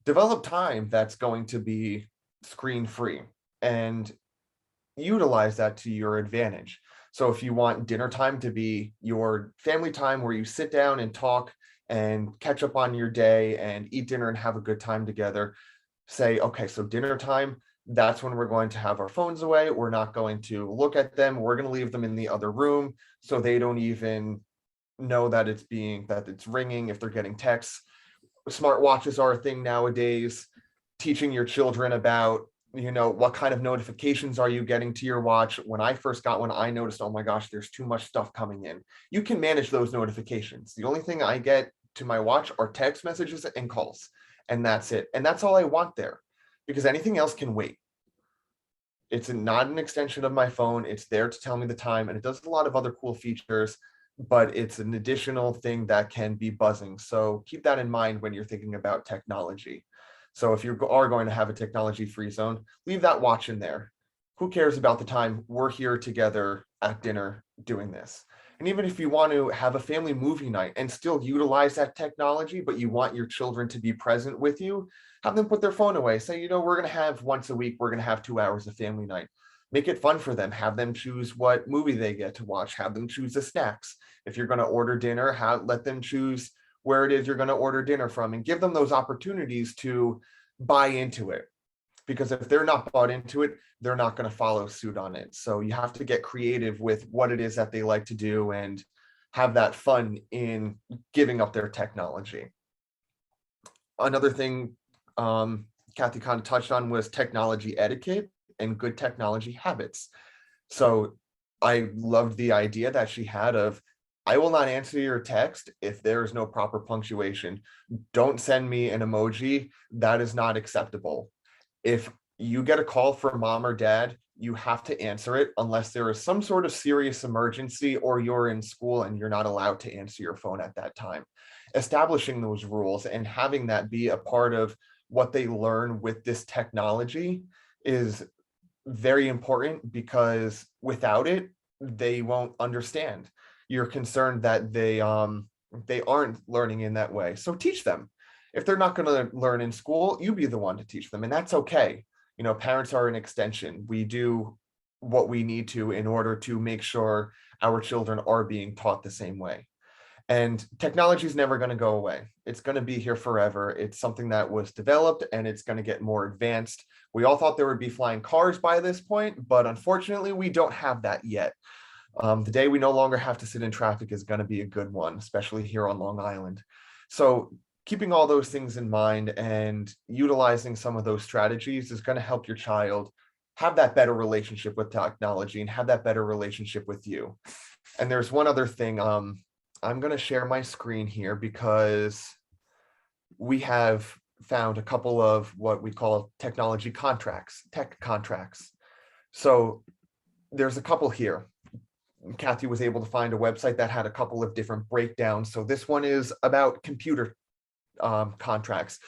Develop time that's going to be screen-free and utilize that to your advantage. So if you want dinner time to be your family time where you sit down and talk and catch up on your day and eat dinner and have a good time together, say, okay, so dinner time, that's when we're going to have our phones away. We're not going to look at them. We're going to leave them in the other room so they don't even know that it's ringing if they're getting texts. Smart watches are a thing nowadays. Teaching your children about what kind of notifications are you getting to your watch? When I first got one, I noticed, oh my gosh, there's too much stuff coming in. You can manage those notifications. The only thing I get to my watch are text messages and calls, and that's it. And that's all I want there, because anything else can wait. It's not an extension of my phone. It's there to tell me the time, and it does a lot of other cool features, but it's an additional thing that can be buzzing. So keep that in mind when you're thinking about technology. So if you are going to have a technology-free zone, leave that watch in there. Who cares about the time? We're here together at dinner doing this. And even if you want to have a family movie night and still utilize that technology, but you want your children to be present with you, have them put their phone away. Say, we're going to have once a week, we're going to have 2 hours of family night. Make it fun for them. Have them choose what movie they get to watch. Have them choose the snacks. If you're going to order dinner, let them choose where it is you're going to order dinner from, and give them those opportunities to buy into it. Because if they're not bought into it, they're not going to follow suit on it. So you have to get creative with what it is that they like to do and have that fun in giving up their technology. Another thing Kathy kind of touched on was technology etiquette and good technology habits. So I loved the idea that she had of, I will not answer your text if there is no proper punctuation. Don't send me an emoji. That is not acceptable. If you get a call from mom or dad, you have to answer it unless there is some sort of serious emergency or you're in school and you're not allowed to answer your phone at that time. Establishing those rules and having that be a part of what they learn with this technology is very important, because without it, they won't understand. You're concerned that they aren't learning in that way. So teach them. If they're not going to learn in school, you be the one to teach them, and that's okay. Parents are an extension. We do what we need to in order to make sure our children are being taught the same way. And technology is never going to go away. It's going to be here forever. It's something that was developed and it's going to get more advanced. We all thought there would be flying cars by this point, but unfortunately, we don't have that yet. The day we no longer have to sit in traffic is going to be a good one, especially here on Long Island. So keeping all those things in mind and utilizing some of those strategies is going to help your child have that better relationship with technology and have that better relationship with you. And there's one other thing. I'm going to share my screen here because we have found a couple of what we call technology contracts, tech contracts. So there's a couple here. Kathy was able to find a website that had a couple of different breakdowns. So this one is about computer contracts,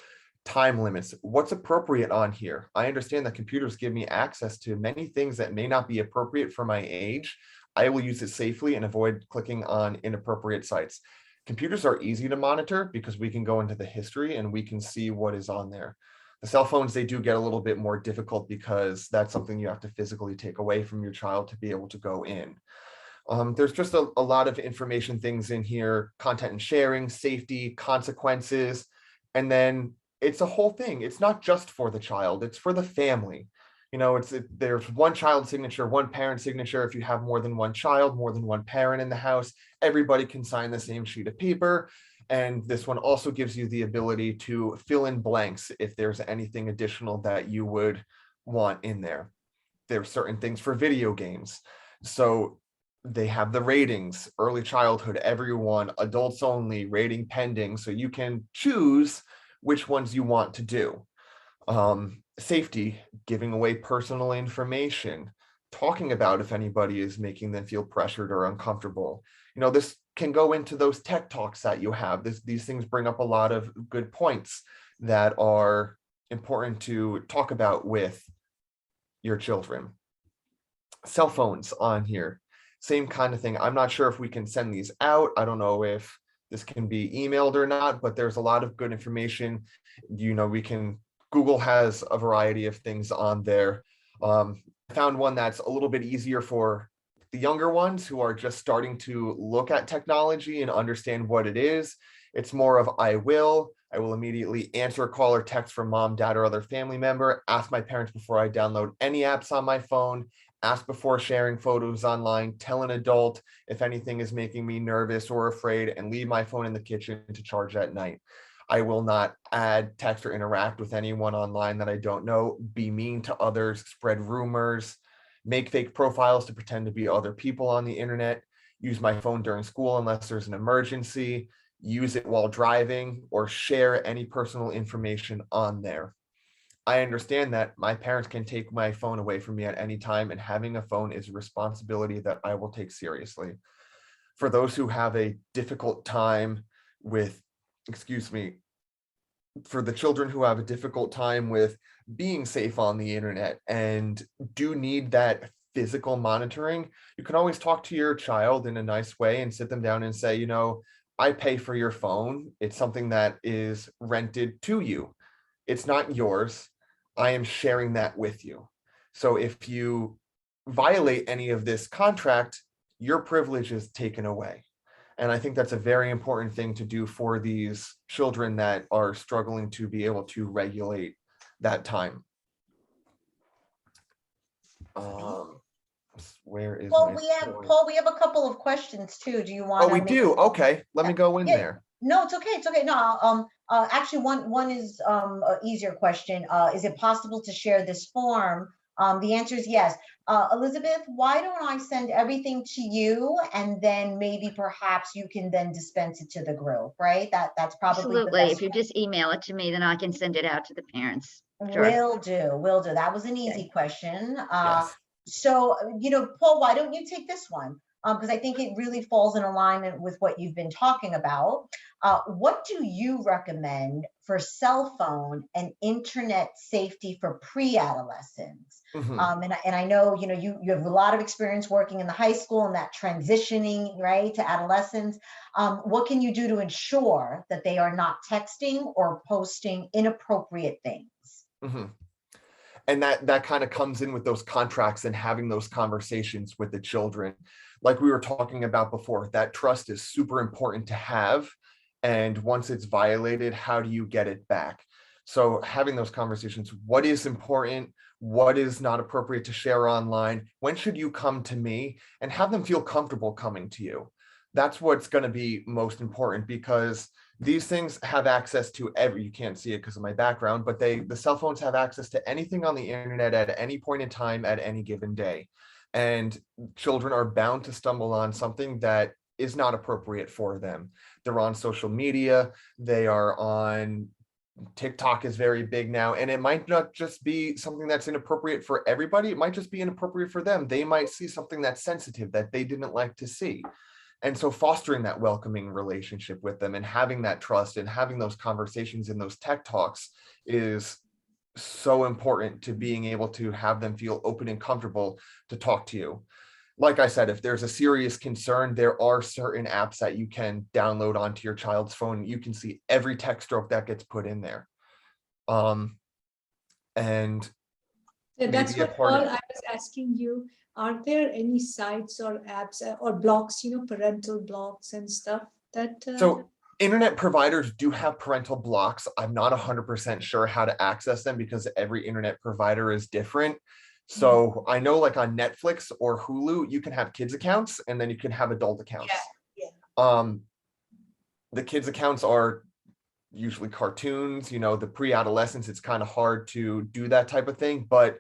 time limits, what's appropriate on here. I understand that computers give me access to many things that may not be appropriate for my age. I will use it safely and avoid clicking on inappropriate sites. Computers are easy to monitor because we can go into the history and we can see what is on there. The cell phones, they do get a little bit more difficult because that's something you have to physically take away from your child to be able to go in. There's just a lot of information things in here, content and sharing, safety, consequences, and then it's a whole thing. It's not just for the child, it's for the family. You know, there's one child signature, one parent signature. If you have more than one child, more than one parent in the house, everybody can sign the same sheet of paper. And this one also gives you the ability to fill in blanks if there's anything additional that you would want in there. There's certain things for video games. So they have the ratings, early childhood, everyone, adults only, rating pending. So you can choose which ones you want to do. Safety, giving away personal information, talking about if anybody is making them feel pressured or uncomfortable. You know, this can go into those tech talks that you have. These things bring up a lot of good points that are important to talk about with your children. Cell phones on here, same kind of thing. I'm not sure if we can send these out. I don't know if this can be emailed or not, but there's a lot of good information. You know, Google has a variety of things on there. I found one that's a little bit easier for the younger ones who are just starting to look at technology and understand what it is. It's more of I will immediately answer a call or text from mom, dad, or other family member, ask my parents before I download any apps on my phone, ask before sharing photos online, tell an adult if anything is making me nervous or afraid, and leave my phone in the kitchen to charge at night. I will not add, text, or interact with anyone online that I don't know, be mean to others, spread rumors, make fake profiles to pretend to be other people on the internet, use my phone during school unless there's an emergency, use it while driving, or share any personal information on there. I understand that my parents can take my phone away from me at any time, and having a phone is a responsibility that I will take seriously. For those who have a difficult time with, for the children who have a difficult time with being safe on the internet and do need that physical monitoring, you can always talk to your child in a nice way and sit them down and say, you know, I pay for your phone. It's something that is rented to you. It's not yours. I am sharing that with you. So if you violate any of this contract, your privilege is taken away. And I think that's a very important thing to do for these children that are struggling to be able to regulate that time. Where is Paul, my we have a couple of questions too. Do you want? Oh, we do. Okay, let me go in there. No, it's okay. It's okay. No, actually, one is an easier question. Is it possible to share this form? The answer is yes. Elizabeth, why don't I send everything to you, and then maybe perhaps you can then dispense it to the group, right? That's probably Absolutely. the best If you just email it to me, then I can send it out to the parents. Sure. Will do. That was an easy question. Yes. So, you know, Paul, why don't you take this one? Because I think it really falls in alignment with what you've been talking about. What do you recommend for cell phone and internet safety for pre-adolescents? Mhm. And I know, you know, you have a lot of experience working in the high school and that transitioning, right, to adolescence. What can you do to ensure that they are not texting or posting inappropriate things? Mhm. And that kind of comes in with those contracts and having those conversations with the children. Like we were talking about before, that trust is super important to have. And once it's violated, how do you get it back? So having those conversations, what is important, what is not appropriate to share online, when should you come to me, and have them feel comfortable coming to you. That's what's going to be most important, because these things have access to you can't see it because of my background, but the cell phones have access to anything on the internet at any point in time at any given day. And children are bound to stumble on something that is not appropriate for them. They're on social media, they are on TikTok is very big now, and it might not just be something that's inappropriate for everybody. It might just be inappropriate for them. They might see something that's sensitive that they didn't like to see. And so fostering that welcoming relationship with them and having that trust and having those conversations in those tech talks is so important to being able to have them feel open and comfortable to talk to you. Like I said, if there's a serious concern, there are certain apps that you can download onto your child's phone. You can see every text stroke that gets put in there. And Yeah, that's maybe a what part Paul, of- I was asking you, are there any sites or apps or blocks, parental blocks and stuff that? So internet providers do have parental blocks. I'm not 100% sure how to access them because every internet provider is different. So I know like on Netflix or Hulu, you can have kids accounts and then you can have adult accounts. Yeah. The kids accounts are usually cartoons, the pre-adolescence, it's kind of hard to do that type of thing, but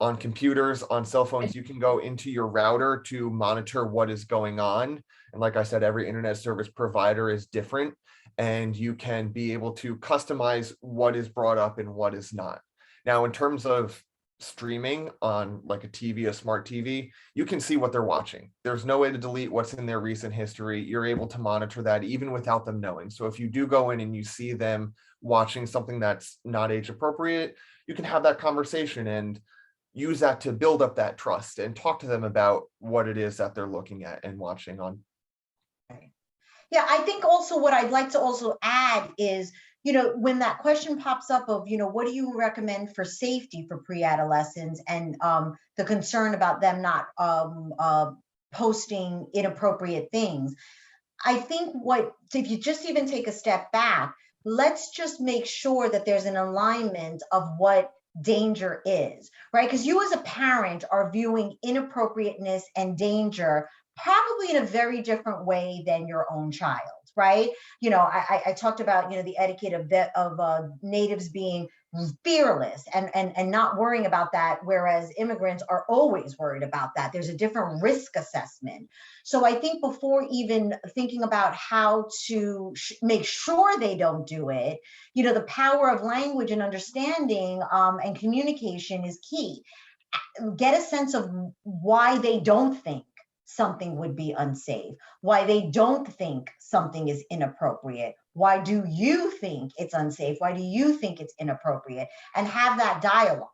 on computers, on cell phones, you can go into your router to monitor what is going on. And like I said, every internet service provider is different, and you can be able to customize what is brought up and what is not. Now, in terms of streaming on like a TV, a smart TV, you can see what they're watching. There's no way to delete what's in their recent history. You're able to monitor that even without them knowing. So if you do go in and you see them watching something that's not age appropriate, you can have that conversation and use that to build up that trust and talk to them about what it is that they're looking at and watching on. Yeah, I think also what I'd like to also add is, when that question pops up of, what do you recommend for safety for pre-adolescents and the concern about them not posting inappropriate things, I think if you just even take a step back, let's just make sure that there's an alignment of what danger is, right? Because you as a parent are viewing inappropriateness and danger probably in a very different way than your own child, right? I talked about, the etiquette of natives being fearless and not worrying about that, whereas immigrants are always worried about that. There's a different risk assessment. So I think before even thinking about how to make sure they don't do it, the power of language and understanding and communication is key. Get a sense of why they don't think something would be unsafe, why they don't think something is inappropriate. Why do you think it's unsafe? Why do you think it's inappropriate? And have that dialogue.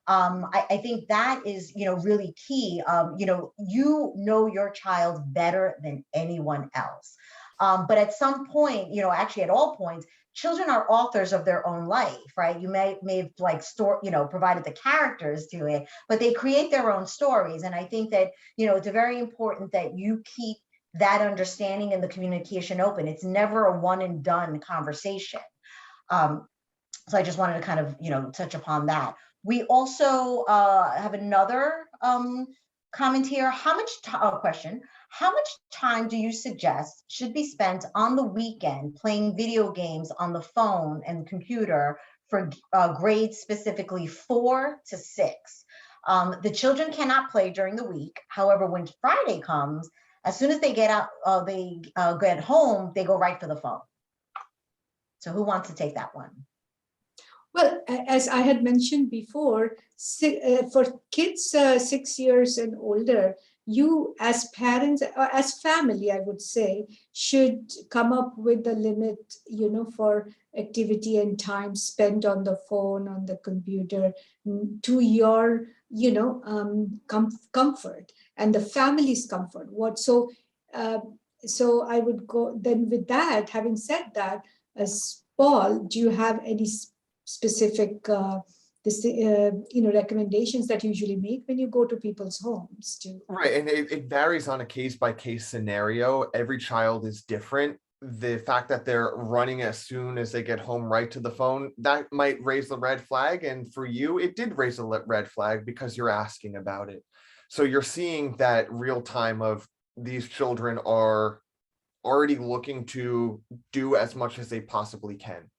I think that is, really key. You know your child better than anyone else. But at some point, actually at all points, children are authors of their own life, right? You may have provided the characters to it, but they create their own stories. And I think that, it's very important that you keep that understanding and the communication open. It's never a one and done conversation. So I just wanted to kind of, touch upon that. We also have another comment here. Question. How much time do you suggest should be spent on the weekend playing video games on the phone and computer for grades specifically 4 to 6? The children cannot play during the week. However, when Friday comes, as soon as they get out, they get home, they go right for the phone. So who wants to take that one? Well, as I had mentioned before, for kids 6 years and older, you as parents, or as family, I would say, should come up with a limit, for activity and time spent on the phone, on the computer, to your, comfort and the family's comfort. So I would go then with that. Having said that, as Paul, do you have any specific recommendations that you usually make when you go to people's homes too? Right, and it varies on a case-by-case scenario. Every child is different. The fact that they're running as soon as they get home right to the phone, that might raise the red flag. And for you, it did raise a red flag because you're asking about it. So you're seeing that real time of these children are already looking to do as much as they possibly can.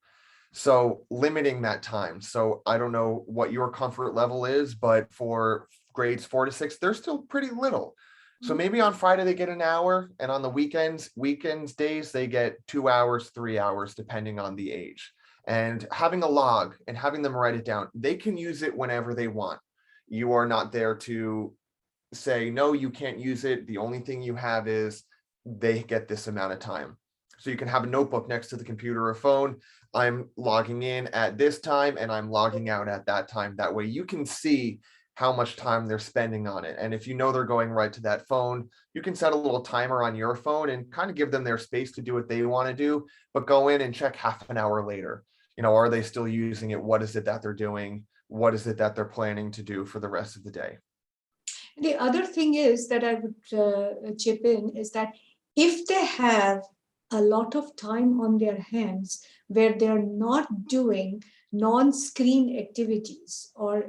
So limiting that time. So I don't know what your comfort level is, but for grades 4 to 6, they're still pretty little. So maybe on Friday they get an hour, and on the weekends days, they get 2 hours, 3 hours, depending on the age. and having a log and having them write it down. They can use it whenever they want. You are not there to say, no, you can't use it. The only thing you have is they get this amount of time. So you can have a notebook next to the computer or phone. I'm logging in at this time and I'm logging out at that time. That way you can see how much time they're spending on it. And if you know they're going right to that phone, you can set a little timer on your phone and kind of give them their space to do what they want to do, but go in and check half an hour later. Are they still using it? What is it that they're doing? What is it that they're planning to do for the rest of the day? The other thing is that I would chip in is that if they have a lot of time on their hands where they're not doing non-screen activities, or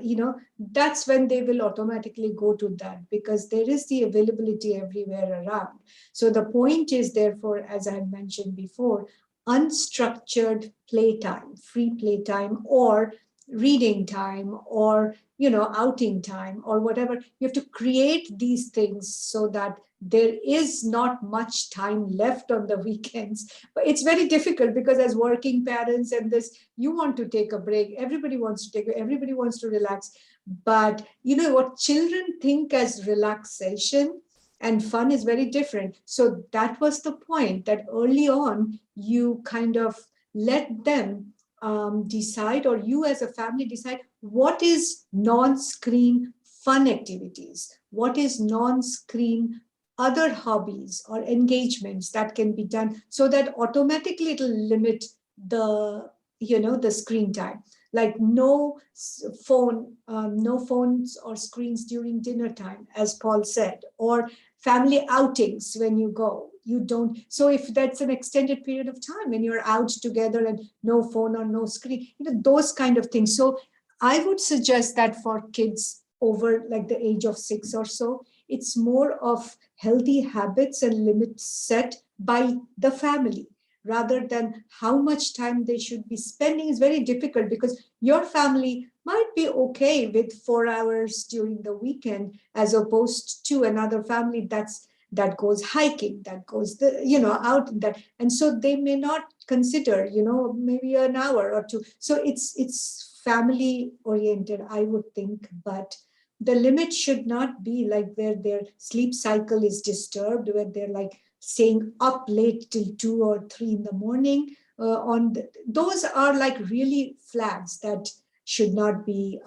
that's when they will automatically go to that, because there is the availability everywhere around. So the point is, therefore, as I had mentioned before, unstructured playtime, free playtime, or reading time, or outing time, or whatever. You have to create these things so that there is not much time left on the weekends. But it's very difficult, because as working parents and this, you want to take a break. Everybody wants to relax. But what children think as relaxation and fun is very different. So that was the point, that early on, you kind of let them decide, or you as a family decide, what is non-screen fun activities, what is non-screen other hobbies or engagements that can be done, so that automatically it'll limit the screen time. Like no phones or screens during dinner time, as Paul said, or family outings. When you go, you don't. So if that's an extended period of time when you're out together, and no phone or no screen, those kind of things. So I would suggest that for kids over like the age of 6 or so, it's more of healthy habits and limits set by the family, rather than how much time they should be spending. Is very difficult, because your family might be okay with 4 hours during the weekend, as opposed to another family that goes hiking, that goes out, and so they may not consider maybe an hour or two. So it's family oriented, I would think. But the limit should not be like where their sleep cycle is disturbed, where they're like staying up late till 2 or 3 in the morning. Those are like really flags that should not be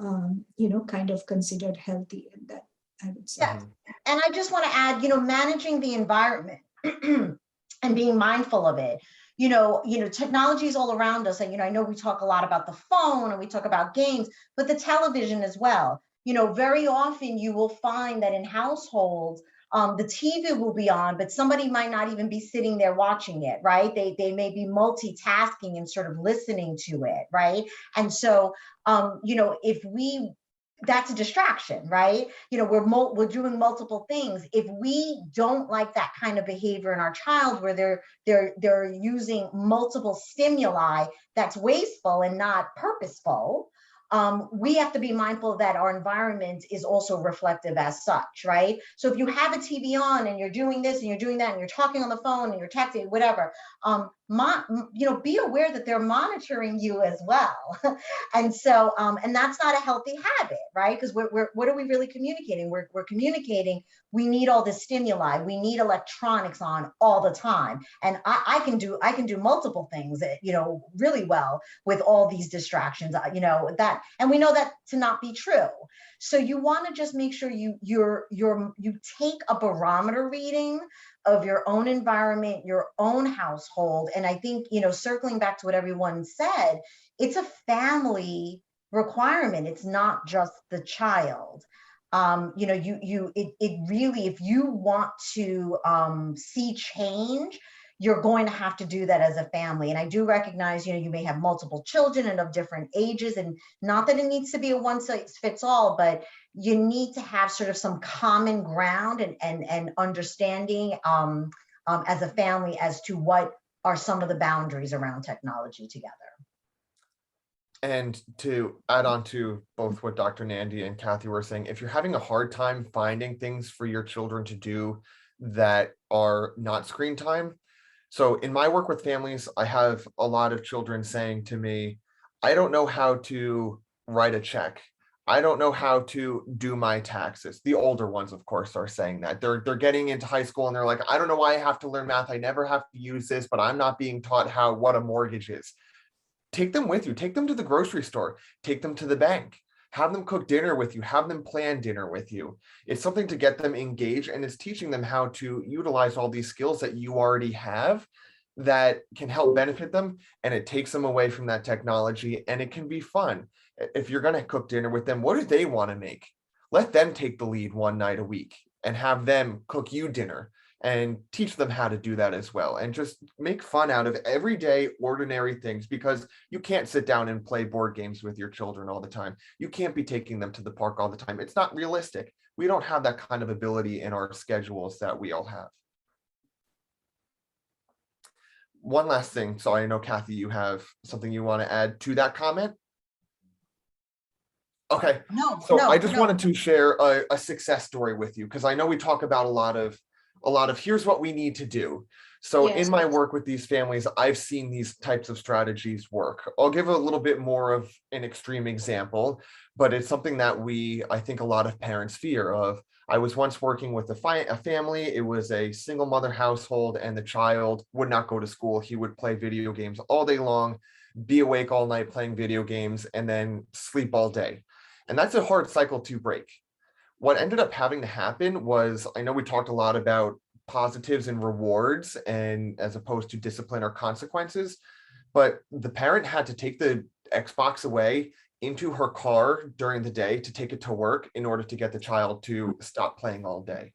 kind of considered healthy in that, I would say. Yes. And I just want to add, managing the environment and being mindful of it. Technology is all around us. And, I know we talk a lot about the phone and we talk about games, but the television as well. Very often you will find that in households, the TV will be on, but somebody might not even be sitting there watching it, right? They may be multitasking and sort of listening to it, right? And so, that's a distraction, right? We're doing multiple things. If we don't like that kind of behavior in our child, where they're using multiple stimuli that's wasteful and not purposeful, we have to be mindful that our environment is also reflective as such, right? So if you have a TV on and you're doing this and you're doing that and you're talking on the phone and you're texting, whatever, be aware that they're monitoring you as well. And so, and that's not a healthy habit, right? Because what are we really communicating? We're communicating, we need all this stimuli. We need electronics on all the time. And I can do multiple things, really well with all these distractions, and we know that to not be true. So you want to just make sure you take a barometer reading of your own environment, your own household. And I think, circling back to what everyone said, it's a family requirement. It's not just the child. It really, if you want to see change, you're going to have to do that as a family. And I do recognize, you may have multiple children and of different ages, and not that it needs to be a one size fits all, but you need to have sort of some common ground and understanding as a family as to what are some of the boundaries around technology together. And to add on to both what Dr. Nandi and Kathy were saying, if you're having a hard time finding things for your children to do that are not screen time, So in my work with families, I have a lot of children saying to me, I don't know how to write a check. I don't know how to do my taxes. The older ones, of course, are saying that. They're getting into high school and they're like, I don't know why I have to learn math. I never have to use this, but I'm not being taught what a mortgage is. Take them with you. Take them to the grocery store. Take them to the bank. Have them cook dinner with you. Have them plan dinner with you. It's something to get them engaged, and it's teaching them how to utilize all these skills that you already have that can help benefit them, and it takes them away from that technology, and it can be fun. If you're going to cook dinner with them, what do they want to make? Let them take the lead one night a week and have them cook you dinner and teach them how to do that as well. And just make fun out of everyday ordinary things, because you can't sit down and play board games with your children all the time. You can't be taking them to the park all the time. It's not realistic. We don't have that kind of ability in our schedules that we all have. One last thing. So I know, Kathy, you have something you want to add to that comment? Okay. So I just wanted to share a success story with you, because I know we talk about a lot of here's what we need to do. So Yes. in my work with these families, I've seen these types of strategies work. I'll give a little bit more of an extreme example, but it's something that I think a lot of parents fear of. I was once working with a family. It was a single mother household, and the child would not go to school. He would play video games all day long, be awake all night playing video games, and then sleep all day. And that's a hard cycle to break. What ended up having to happen was, I know we talked a lot about positives and rewards, and as opposed to discipline or consequences, but the parent had to take the Xbox away into her car during the day to take it to work in order to get the child to stop playing all day.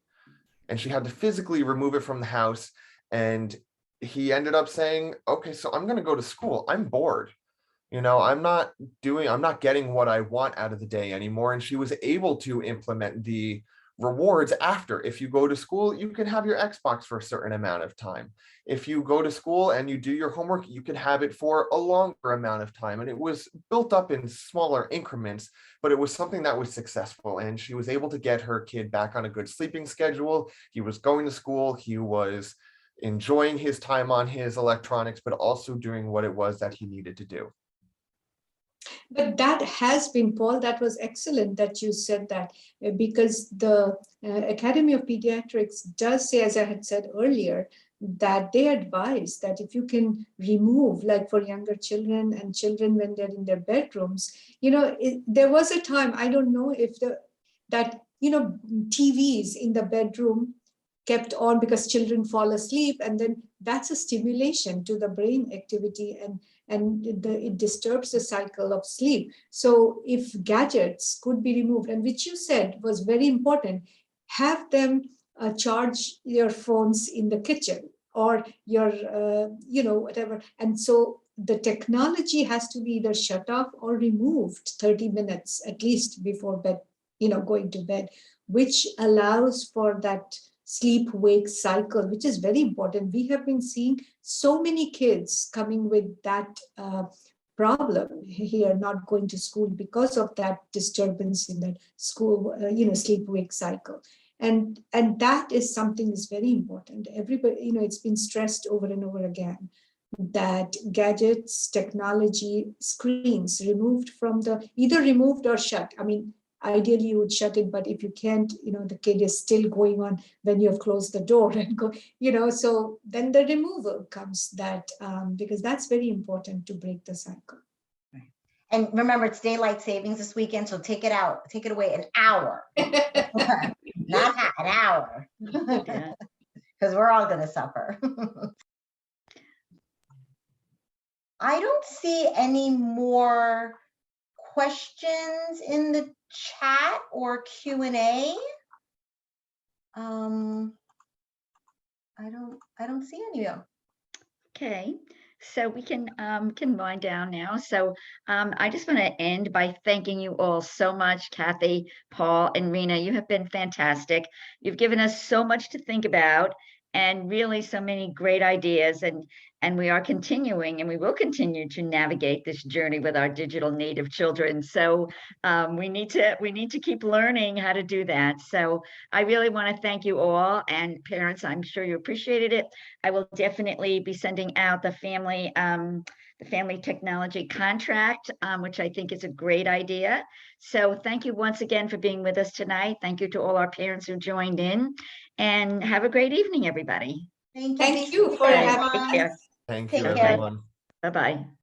And she had to physically remove it from the house. And he ended up saying, okay, so I'm going to go to school. I'm bored. I'm not getting what I want out of the day anymore. And she was able to implement the rewards after. If you go to school, you can have your Xbox for a certain amount of time. If you go to school and you do your homework, you can have it for a longer amount of time. And it was built up in smaller increments, but it was something that was successful. And she was able to get her kid back on a good sleeping schedule. He was going to school. He was enjoying his time on his electronics, but also doing what it was that he needed to do. But that has been, Paul, that was excellent that you said that, because the Academy of Pediatrics does say, as I had said earlier, that they advise that if you can remove, like for younger children and children when they're in their bedrooms, there was a time, I don't know if TVs in the bedroom kept on because children fall asleep, and then that's a stimulation to the brain activity, and it disturbs the cycle of sleep. So if gadgets could be removed, and which you said was very important, have them charge your phones in the kitchen or your, whatever. And so the technology has to be either shut off or removed 30 minutes at least before bed, going to bed, which allows for that sleep-wake cycle, which is very important. We have been seeing so many kids coming with that problem here, not going to school because of that disturbance in the school, sleep-wake cycle. And that is something that's very important. Everybody, it's been stressed over and over again that gadgets, technology, screens either removed or shut. I mean, ideally you would shut it, but if you can't, the kid is still going on when you have closed the door and go, so then the removal comes, that because that's very important to break the cycle. And remember, it's daylight savings this weekend, so take it away an hour. Not half, an hour. Because we're all going to suffer. I don't see any more questions in the chat or Q&A. I don't see any of them. Okay, so we can wind down now. So I just want to end by thanking you all so much, Kathy, Paul, and Reena. You have been fantastic. You've given us so much to think about, and really so many great ideas. And and we are continuing, and we will continue to navigate this journey with our digital native children. So we need to keep learning how to do that. So I really want to thank you all, and parents, I'm sure you appreciated it. I will definitely be sending out the family technology contract, which I think is a great idea. So thank you once again for being with us tonight. Thank you to all our parents who joined in, and have a great evening, everybody. Thank you. Thank you for everyone. having Take care. Thank Take you, care. everyone. Bye-bye.